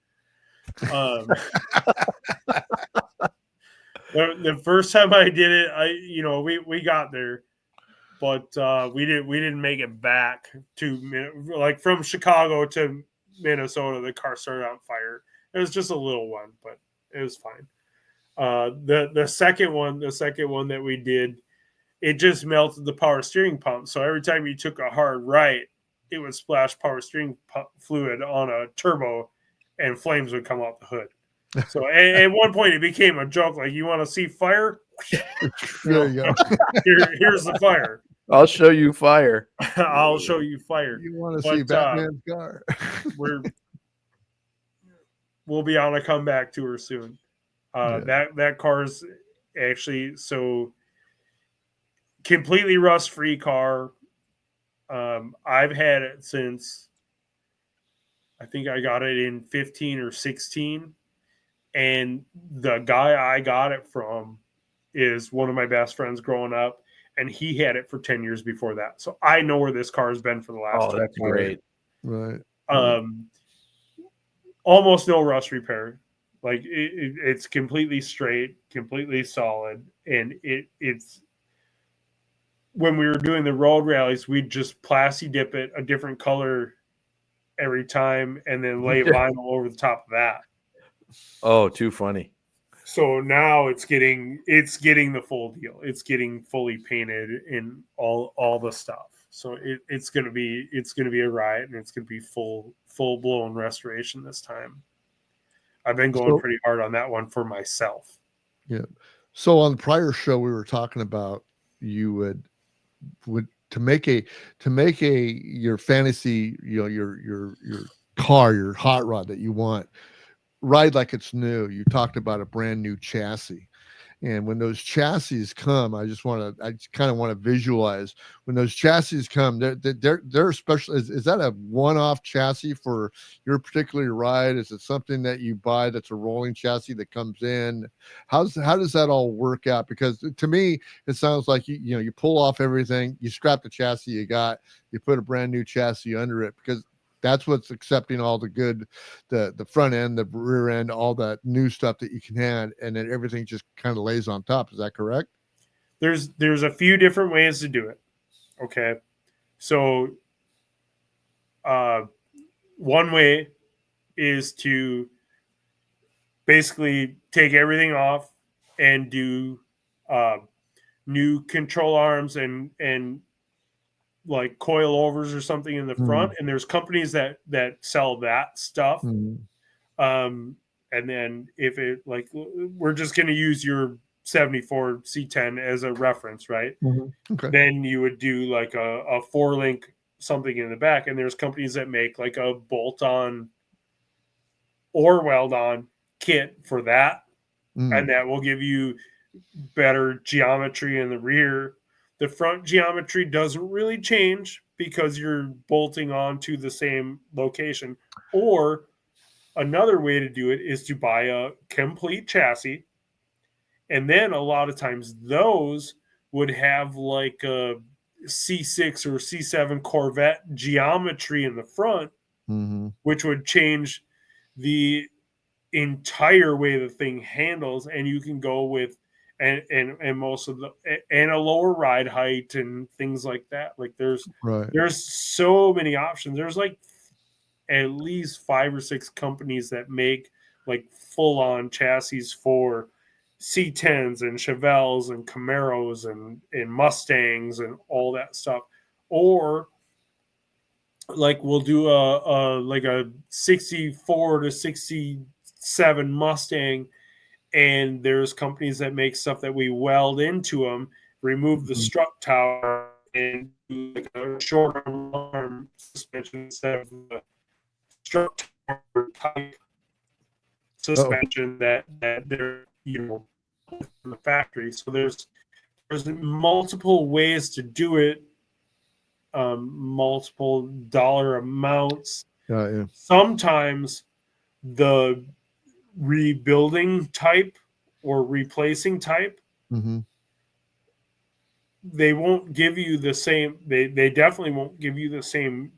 The first time I did it, we got there, but we didn't make it back to, like, from Chicago to Minnesota. The car started on fire. It was just a little one, but it was fine. The second one that we did, it just melted the power steering pump. So every time you took a hard right, it would splash power steering fluid on a turbo, and flames would come out the hood. So at one point it became a joke. Like, you want to see fire? There you go. Here's the fire. I'll show you fire. I'll show you fire. You want to see Batman's car? We'll be on a comeback tour soon. That car's actually completely rust-free car. I've had it since, I think I got it in 15 or 16. And the guy I got it from is one of my best friends growing up, and he had it for 10 years before that. So I know where this car has been for the last 10 that's years. great. Right. almost no rust repair. Like it's completely straight, completely solid, and it's when we were doing the road rallies, we'd just plasti dip it a different color every time, and then lay vinyl over the top of that. Oh, too funny. So now it's getting the full deal. It's getting fully painted in all the stuff. So it's gonna be a riot, and it's gonna be full blown restoration this time. I've been going pretty hard on that one for myself. Yeah. So on the prior show, we were talking about you would to make a your fantasy, your car, your hot rod that you want, ride like it's new. You talked about a brand new chassis. And when those chassis come, I kind of want to visualize when those chassis come. They're special. Is that a one-off chassis for your particular ride? Is it something that you buy that's a rolling chassis that comes in? How does that all work out? Because to me, it sounds like you pull off everything, you scrap the chassis you got, you put a brand new chassis under it, because that's what's accepting all the good, the front end, the rear end, all that new stuff that you can add, and then everything just kind of lays on top. Is that correct? There's a few different ways to do it. Okay. So one way is to basically take everything off and do new control arms and like coilovers or something in the front. And there's companies that sell that stuff. And then if it, like, we're just going to use your 74 C10 as a reference, right? Okay. Then you would do like a 4-link something in the back, and there's companies that make like a bolt-on or weld-on kit for that, and that will give you better geometry in the rear. The front geometry doesn't really change because you're bolting onto the same location. Or another way to do it is to buy a complete chassis, and then a lot of times those would have like a C6 or C7 Corvette geometry in the front, which would change the entire way the thing handles, and you can go with and most of the and a lower ride height and things like that. Like there's so many options. There's like at least 5 or 6 companies that make like full on chassis for C10s and Chevelles and Camaros and Mustangs and all that stuff. Or like we'll do a 64 to 67 Mustang, and there's companies that make stuff that we weld into them, remove the strut tower, and do like a short arm suspension instead of the strut tower type suspension that they're from the factory. So there's multiple ways to do it, multiple dollar amounts. Sometimes the rebuilding type or replacing type, they won't give you the same, they definitely won't give you the same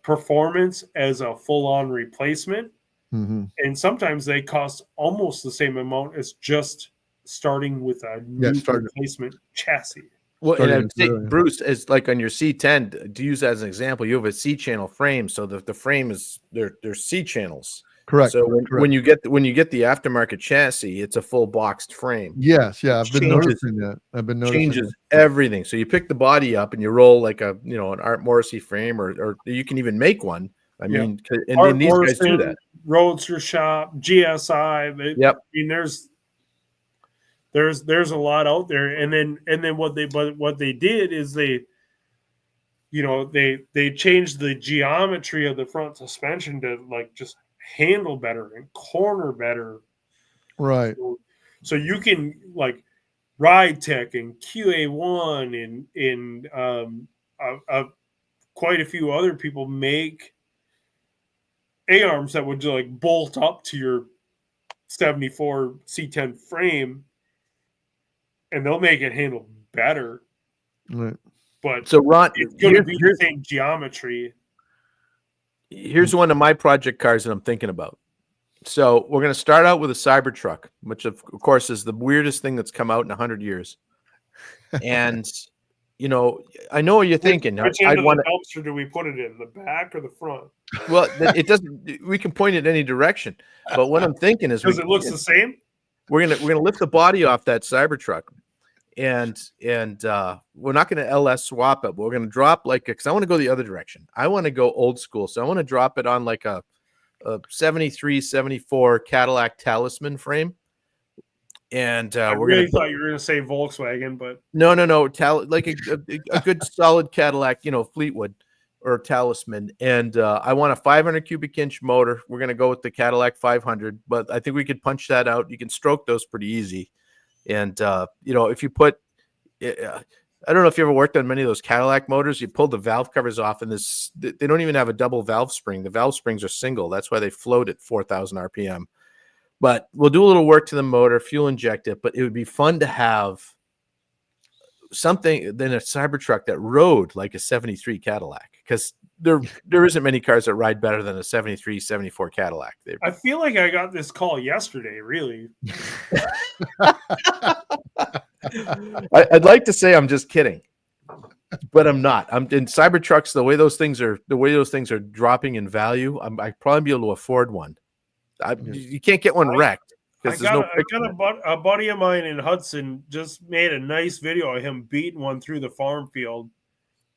performance as a full-on replacement. And sometimes they cost almost the same amount as just starting with a new replacement chassis. Well, and I would say, Bruce, is like on your C10, to use that as an example, you have a C channel frame, so the frame is there's C channels. Correct. So when you get the aftermarket chassis, it's a full boxed frame. Yes, yeah, I've been noticing that. Changes everything. So you pick the body up and you roll like an Art Morrissey frame, or you can even make one. I mean, and these guys do that. Roadster Shop, GSI. I mean, there's a lot out there, and then what they did is they changed the geometry of the front suspension to like just handle better and corner better, right? So you can like Ride Tech and QA1 and quite a few other people make A-arms that would like bolt up to your 74 C10 frame, and they'll make it handle better. Right. But so Ron, it's going to be the same geometry. Here's one of my project cars that I'm thinking about. So we're going to start out with a Cybertruck, which of course is the weirdest thing that's come out in 100 years. And, I know what you're thinking. Which end of the dumpster do we put it in? The back or the front? Well, it doesn't. We can point it any direction. But what I'm thinking is, because it looks the same. We're gonna lift the body off that Cybertruck, and we're not gonna LS swap it. But we're gonna drop because I want to go the other direction. I want to go old school. So I want to drop it on like a 73, 74 Cadillac Talisman frame. And I really thought you were going to say Volkswagen, but no, like a good solid Cadillac, Fleetwood or Talisman. And I want a 500 cubic inch motor. We're going to go with the Cadillac 500, but I think we could punch that out. You can stroke those pretty easy. And if you put, I don't know if you ever worked on many of those Cadillac motors. You pull the valve covers off, and they don't even have a double valve spring. The valve springs are single. That's why they float at 4,000 RPM. But we'll do a little work to the motor, fuel inject it. But it would be fun to have something than a Cybertruck that rode like a 73 Cadillac, because there isn't many cars that ride better than a 73, 74 Cadillac. I feel like I got this call yesterday, really. I'd like to say I'm just kidding, but I'm not. I'm in Cybertrucks. The way those things are dropping in value, I'd probably be able to afford one. You can't get one wrecked. I got a buddy of mine in Hudson just made a nice video of him beating one through the farm field,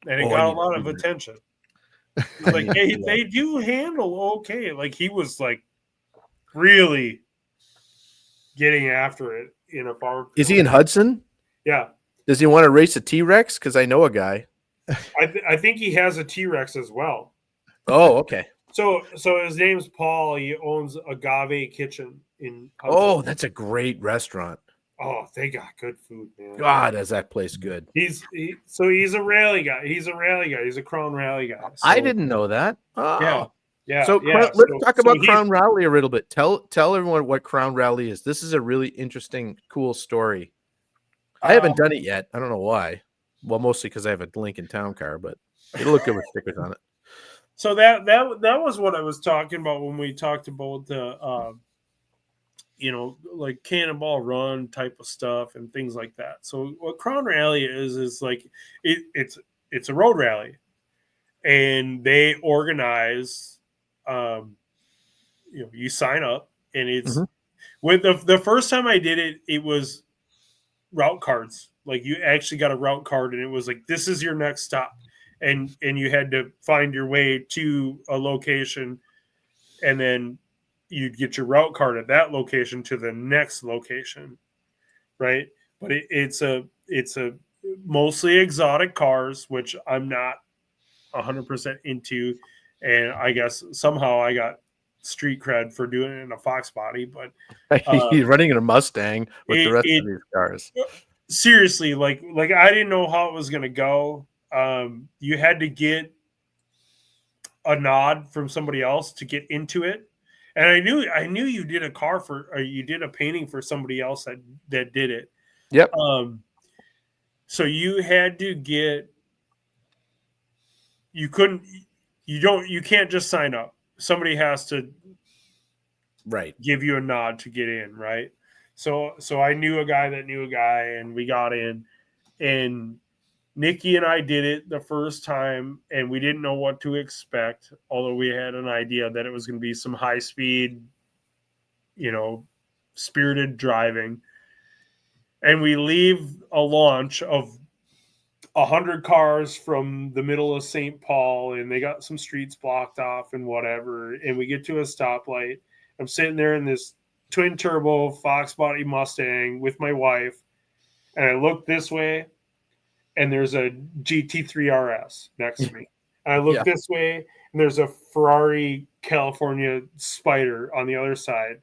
and it got a lot of attention. Like they do handle okay. Like he was like really getting after it in a farm field. Is he in Hudson? Yeah. Does he want to race a T-Rex? Because I know a guy. I think he has a T-Rex as well. Oh, okay. So his name's Paul. He owns Agave Kitchen in Hudson. Oh, that's a great restaurant. Oh, they got good food, man. God, is that place good? He's a rally guy. He's a Crown Rally guy. So, I didn't know that. Oh. Yeah. So let's talk about Crown Rally a little bit. Tell everyone what Crown Rally is. This is a really interesting, cool story. I haven't done it yet. I don't know why. Well, mostly because I have a Lincoln Town Car, but it'll look good with stickers on it. So that was what I was talking about when we talked about the like Cannonball Run type of stuff and things like that. So what Crown Rally is like it's a road rally, and they organize. You sign up, and it's with the first time I did it, it was route cards. Like you actually got a route card, and it was like, this is your next stop. And you had to find your way to a location, and then you'd get your route card at that location to the next location, right? But it's a mostly exotic cars, which I'm not 100% into, and I guess somehow I got street cred for doing it in a Fox body. But he's running in a Mustang with the rest of these cars. Seriously, like I didn't know how it was going to go. You had to get a nod from somebody else to get into it, and I knew you did you did a painting for somebody else that did it. Yep. So you had to get. You can't just sign up. Somebody has to give you a nod to get in, right? So I knew a guy that knew a guy, and we got in, and Nikki and I did it the first time, and we didn't know what to expect, although we had an idea that it was going to be some high speed, spirited driving. And we leave a launch of 100 cars from the middle of St. Paul, and they got some streets blocked off and whatever. And we get to a stoplight. I'm sitting there in this twin turbo Fox body Mustang with my wife, and I look this way, and there's a GT3 RS next to me. And I look this way, and there's a Ferrari California Spider on the other side.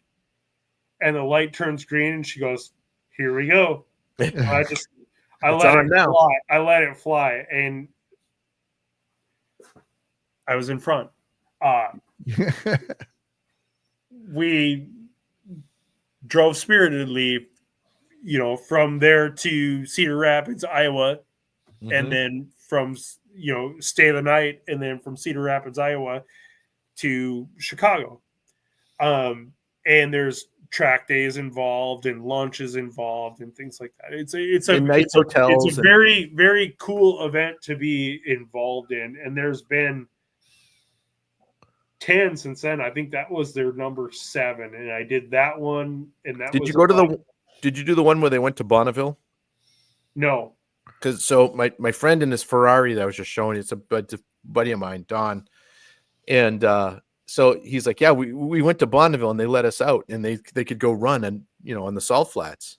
And the light turns green, and she goes, "Here we go." I let it fly. I let it fly, and I was in front. We drove spiritedly, from there to Cedar Rapids, Iowa, and then from stay the night, and then from Cedar Rapids, Iowa, to Chicago. And there's track days involved and lunches involved and things like that. It's nice hotels. It's a very, very cool event to be involved in. And there's been 10 since then. I think that was their number 7. And I did that one. And that Did you do the one where they went to Bonneville? No. Because so my friend in this Ferrari that I was just showing, it's a buddy of mine, Don. And so he's like, yeah, we went to Bonneville and they let us out and they could go run and on the salt flats.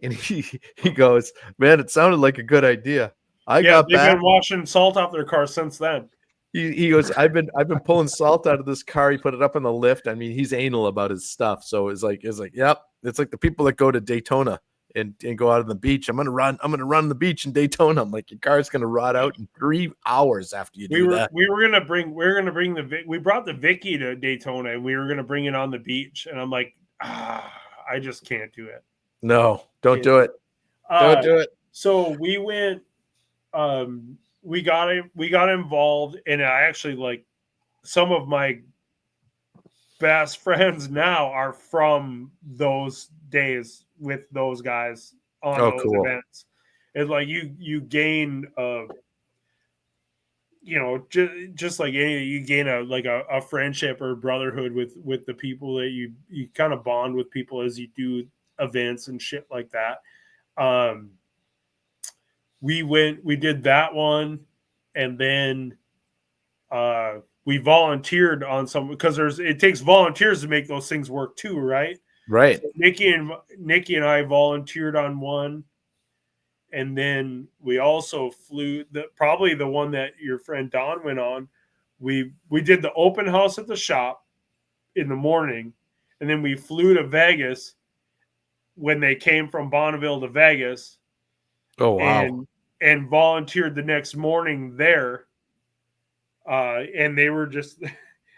And he goes, man, it sounded like a good idea. They've been washing salt off their car since then. He goes, I've been pulling salt out of this car. He put it up in the lift. I mean, he's anal about his stuff. So it's like, yep, it's like the people that go to Daytona and go out on the beach. I'm gonna run the beach in Daytona. I'm like, your car's gonna rot out in 3 hours after you do that. We brought the Vicky to Daytona and we were gonna bring it on the beach. And I'm like, I just can't do it. No, don't do it. Don't do it. So we went. We got involved, and I actually, like, some of my best friends now are from those days with those guys on those events. It's like you gain just like anything, you gain a friendship or brotherhood with the people that you kind of bond with people as you do events and shit like that. We did that one, and then we volunteered on some, because it takes volunteers to make those things work too, right? Right. So Nikki and I volunteered on one, and then we also flew probably the one that your friend Don went on. We did the open house at the shop in the morning, and then we flew to Vegas when they came from Bonneville to Vegas. Oh wow. And volunteered the next morning there. And they were just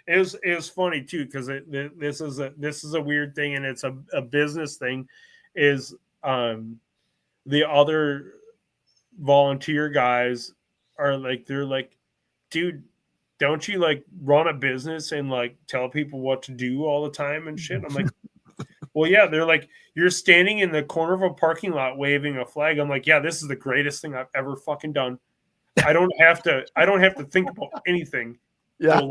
it was funny too, because this is a weird thing, and it's a business thing. Is the other volunteer guys are like, they're like, dude, don't you like run a business and like tell people what to do all the time and shit? I'm like, well, yeah. They're like, you're standing in the corner of a parking lot waving a flag. I'm like, yeah, this is the greatest thing I've ever fucking done. I don't have to think about anything. Yeah.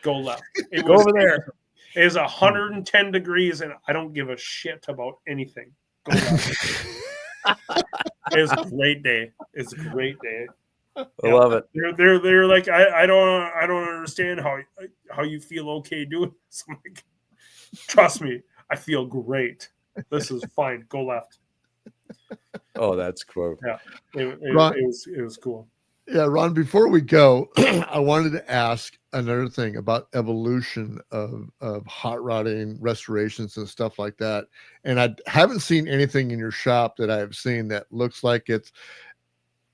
Go left. Go over there. It is 110 degrees and I don't give a shit about anything. Go left. It was a great day. It's a great day. I love it. They're like, I don't understand how you feel okay doing this. I'm like, trust me, I feel great. This is fine. Go left. Oh, that's cool. Yeah, it was cool. Yeah, Ron, before we go, I wanted to ask another thing about evolution of hot rodding restorations and stuff like that. And I haven't seen anything in your shop that I have seen that looks like it's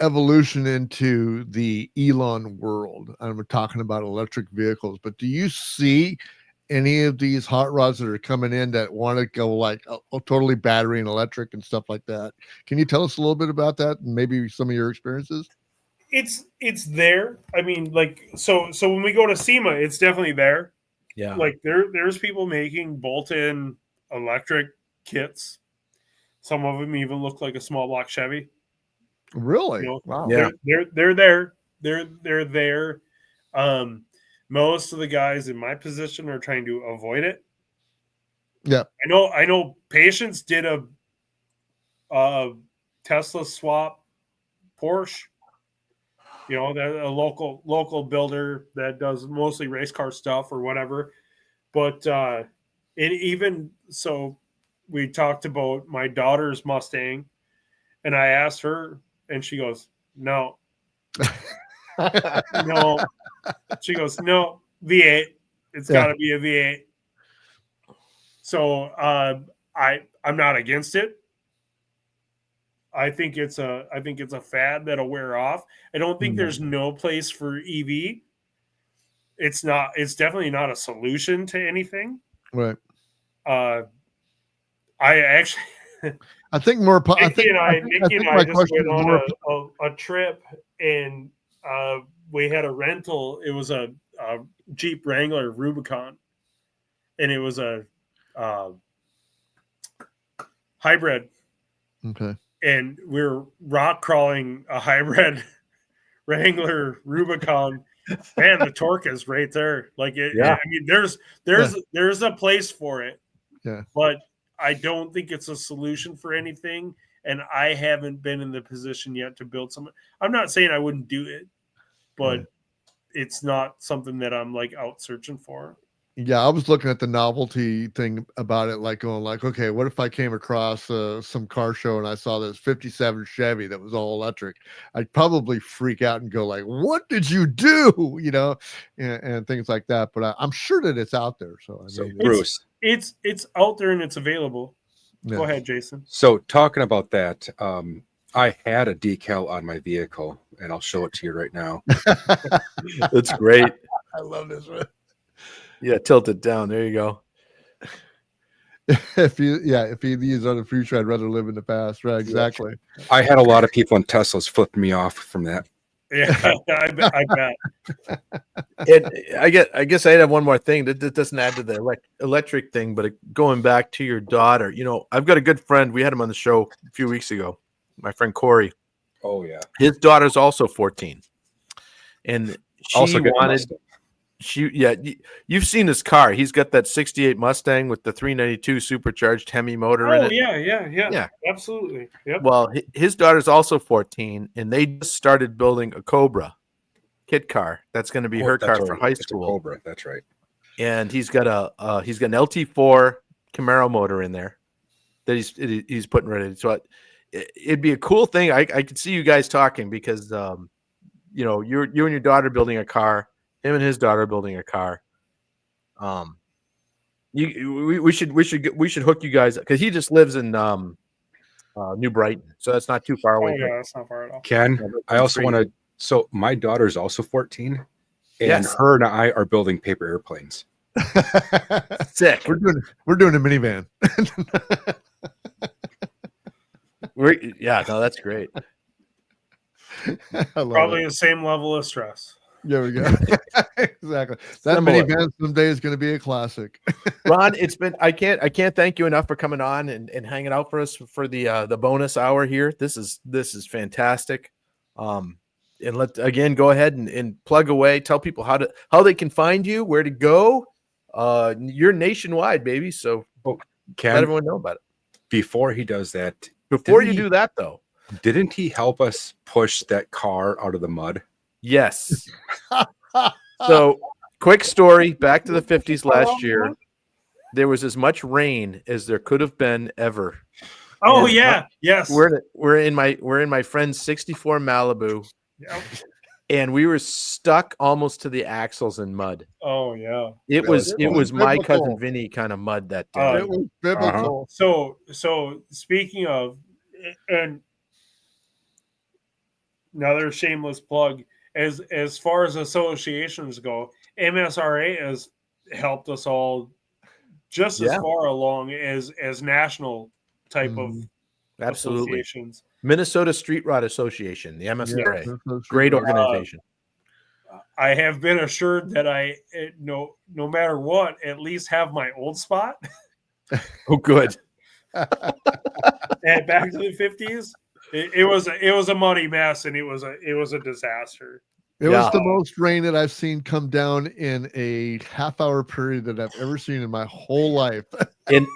evolution into the Elon world. I'm talking about electric vehicles, but do you see any of these hot rods that are coming in that want to go like totally battery and electric and stuff like that? Can you tell us a little bit about that and maybe some of your experiences? It's there. I mean, like, so when we go to SEMA, it's definitely there. Yeah. Like there's people making bolt-in electric kits. Some of them even look like a small block Chevy. Really? Wow. Yeah. They're there. They're there. Most of the guys in my position are trying to avoid it. Yeah. I know Patience did a Tesla swap Porsche. They're a local builder that does mostly race car stuff or whatever. But even so, we talked about my daughter's Mustang, and I asked her, and she goes, "No, no." She goes, "No, V8. It's got to be a V8." So I'm not against it. I think it's a fad that'll wear off. I don't think there's no place for EV. It's definitely not a solution to anything. Right. I actually I think more Nikki and I just went on a trip, and we had a rental. It was a Jeep Wrangler Rubicon, and it was a hybrid, Okay. and we were rock crawling a hybrid Wrangler Rubicon. Man, the torque is right there. Like Yeah. I mean, there's a place for it. Yeah. But I don't think it's a solution for anything. And I haven't been in the position yet to build something. I'm not saying I wouldn't do it, but it's not something that I'm like out searching for. Yeah, I was looking at the novelty thing about it, like going like, okay, what if I came across some car show and I saw this 57 Chevy that was all electric? I'd probably freak out and go like, what did you do? You know, and things like that. But I'm sure that it's out there. So I mean, Bruce, It's out there and it's available. Go ahead, Jason. so talking about that, I had a decal on my vehicle, and I'll show it to you right now. That's great. I love this one. Yeah, tilt it down. There you go. If these are the future, I'd rather live in the past. Right, exactly. I had a lot of people in Teslas flipping me off from that. Yeah, I bet. I guess I'd have one more thing that doesn't add to the electric thing, but going back to your daughter, you know, I've got a good friend. We had him on the show a few weeks ago. My friend Corey. Oh yeah, His daughter's also 14, and she also good wanted. Mustang. You've seen his car. He's got that 68 Mustang with the 392 supercharged Hemi motor in it. Yeah, absolutely. Yep. Well, his daughter's also 14, and they just started building a Cobra kit car. That's going to be her That's car for right. high It's a school. Cobra. That's right. And he's got an LT4 Camaro motor in there that he's putting ready. So it'd be a cool thing. I could see you guys talking because you know, you and your daughter building a car. Him and his daughter building a car. We should hook you guys because he just lives in New Brighton, so that's not too far away. Yeah, that's not far at all. Ken, I also want to. So my daughter's also 14, and Yes. her and I are building paper airplanes. Sick. We're doing a minivan. No, that's great. Probably the same level of stress. There we go. Exactly. That Similar. minivan someday is going to be a classic. Ron, it's been I can't thank you enough for coming on and hanging out for us for the bonus hour here. This is fantastic. And go ahead and plug away. Tell people how they can find you, where to go. You're nationwide, baby. So Ken, let everyone know about it. before he does that, Before you do that, though, didn't he help us push that car out of the mud? yes. So, quick story. Back to the 50s last year, there was as much rain as there could have been ever. Oh And yeah, yes. we're in my friend's 64 Malibu, Yep. and we were stuck almost to the axles in mud. Oh yeah. It was my biblical. cousin Vinny kind of mud that day. It was biblical. So speaking of, and another shameless plug, as far as associations go, MSRA has helped us all just as far along as national type of Absolutely. associations. Minnesota Street Rod Association, the MSRA, Yeah, great organization. I have been assured that no matter what, at least have my old spot. Oh, good. And back to the 50s, it was a muddy mess, and it was a disaster. It was the most rain that I've seen come down in a half-hour period that I've ever seen in my whole life. And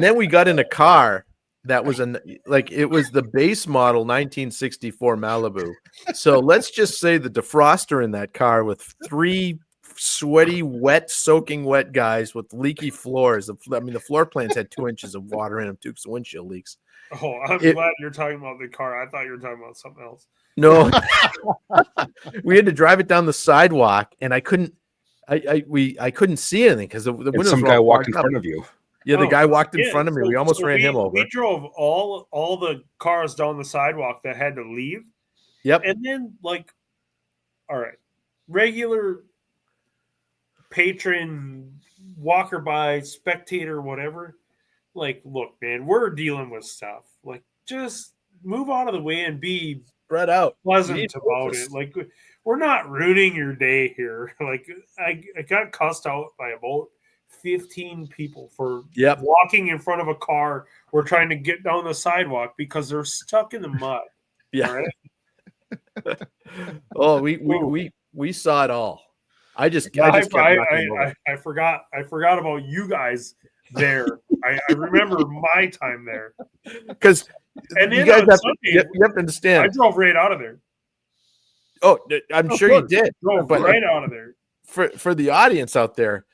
then we got in a car that was it was the base model 1964 Malibu. So let's just say the defroster in that car with 3 sweaty, soaking wet guys with leaky floors. I mean, the floor plans had 2 inches of water in them too, because windshield leaks. Oh, I'm glad you're talking about the car. I thought you were talking about something else. No, we had to drive it down the sidewalk, and I couldn't see anything because the windows Some were guy all walked in fogged up. front of you. Yeah, the guy walked in front of me. We almost ran him over. We drove all the cars down the sidewalk that had to leave. Yep. And then, all right, regular patron, walker by, spectator, whatever. Look, man, we're dealing with stuff. Just move out of the way and be spread out. You pleasant need about focus. it. Like, we're not ruining your day here. Like, I got cussed out by about 15 people for Yep. walking in front of a car. We're trying to get down the sidewalk because they're stuck in the mud. Yeah. All right. Oh, we saw it all. I just Yeah, kept knocking them over. I forgot about you guys there. I remember my time there. Because And you then guys on have Sunday, you have to I understand. drove right out of there. Oh, I'm Of sure you course. did. Drove But right out of there. for the audience out there,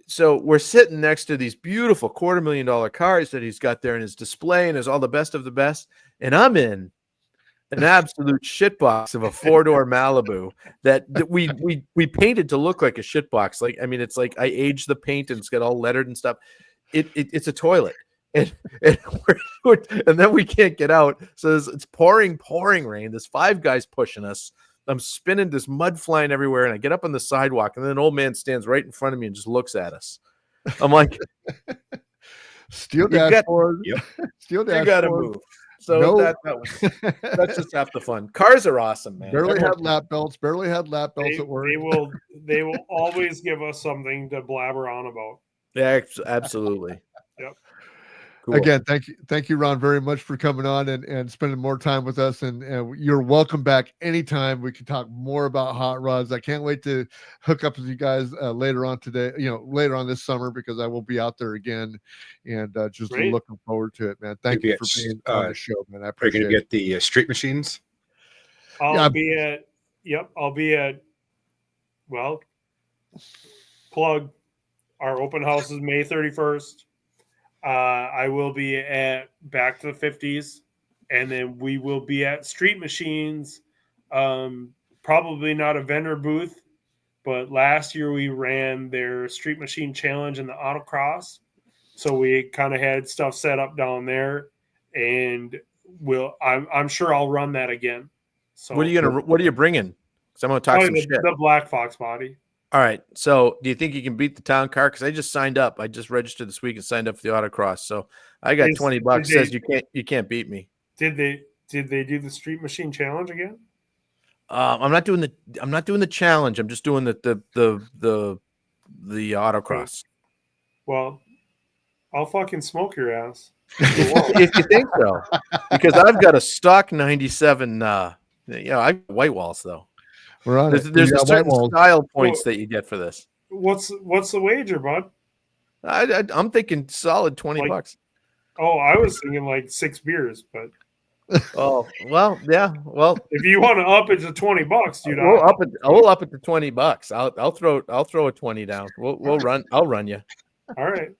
so we're sitting next to these beautiful $250,000 cars that he's got there in his display and is all the best of the best, and I'm in an absolute shitbox of a 4-door Malibu that we painted to look like a shitbox. Like, I mean, it's like I aged the paint and it's got all lettered and stuff. It's a toilet, and and then we can't get out. So it's pouring rain. There's 5 guys pushing us. I'm spinning, this mud flying everywhere, and I get up on the sidewalk, and then an old man stands right in front of me and just looks at us. I'm like, Steel You got- dashboard. Yep. Steel you dashboard. got to move. So No. that's just half the fun. Cars are awesome, man. Barely Everyone- had lap belts. Barely had lap belts at work. They will always give us something to blabber on about. Yeah, absolutely. Yep. Cool. Again, thank you, Ron, very much for coming on and spending more time with us. And you're welcome back anytime. We can talk more about hot rods. I can't wait to hook up with you guys later on today. Later on this summer, because I will be out there again, and just Great. looking forward to it, man. Thank you for being on the show, man. I Are you appreciate going to it. get the street machines? I'll be at plug. Our open house is May 31st. I will be at Back to the 50s, and then we will be at Street Machines. Probably not a vendor booth, but last year we ran their Street Machine Challenge in the autocross. So we kind of had stuff set up down there, and I'm sure I'll run that again. So What are you bringing? Because I'm going to talk some shit. the Black Fox body. All right. So do you think you can beat the town car? Because I just signed up. I just registered this week and signed up for the autocross. So I got $20. Says you can't beat me. Did they do the Street Machine Challenge again? I'm not doing the challenge. I'm just doing the autocross. Well, I'll fucking smoke your ass. If you think so, because I've got a stock 97. I got white walls though. We're on it. There's You a got certain white walls. style points that you get for this. What's the wager, bud? I'm thinking solid $20. Oh, I was thinking like 6 beers, but Oh well, yeah. Well, if you want to up it to $20, dude, we'll up it to $20. I'll throw a 20 down. We'll run. I'll run you. all right.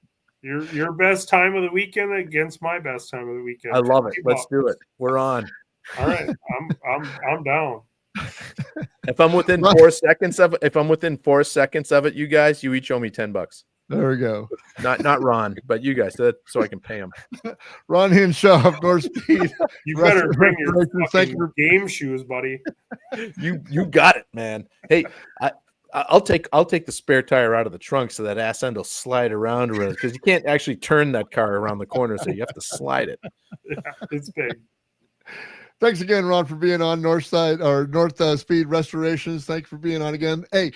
Your best time of the weekend against my best time of the weekend. I love it. $20. Let's do it. We're on. All right, I'm down. If I'm within 4 seconds of it, you guys, you each owe me $10. There we go. Not Ron, but you guys, so I can pay him. Ron Hinshaw of North Speed. You better bring your Thank fucking you. game shoes, buddy. You got it, man. Hey, I'll take the spare tire out of the trunk so that ass end will slide around because you can't actually turn that car around the corner, so you have to slide it. Yeah, it's big. Thanks again, Ron, for being on North Speed Restorations. Thanks for being on again. Hey,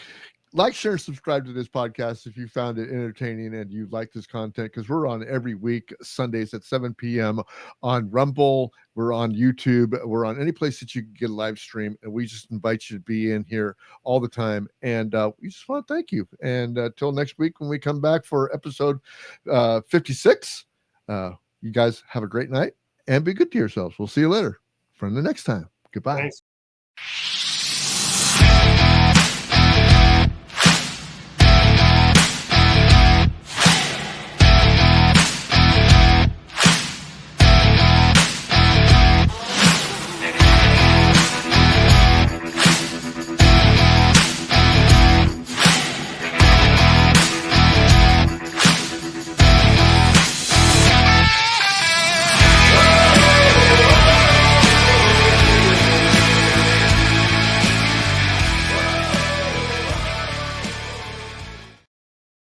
like, share, subscribe to this podcast if you found it entertaining and you like this content, because we're on every week, Sundays at 7 p.m. on Rumble. We're on YouTube. We're on any place that you can get a live stream, and we just invite you to be in here all the time. And we just want to thank you. And till next week when we come back for episode 56, you guys have a great night and be good to yourselves. We'll see you later. From the next time. Goodbye. Thanks.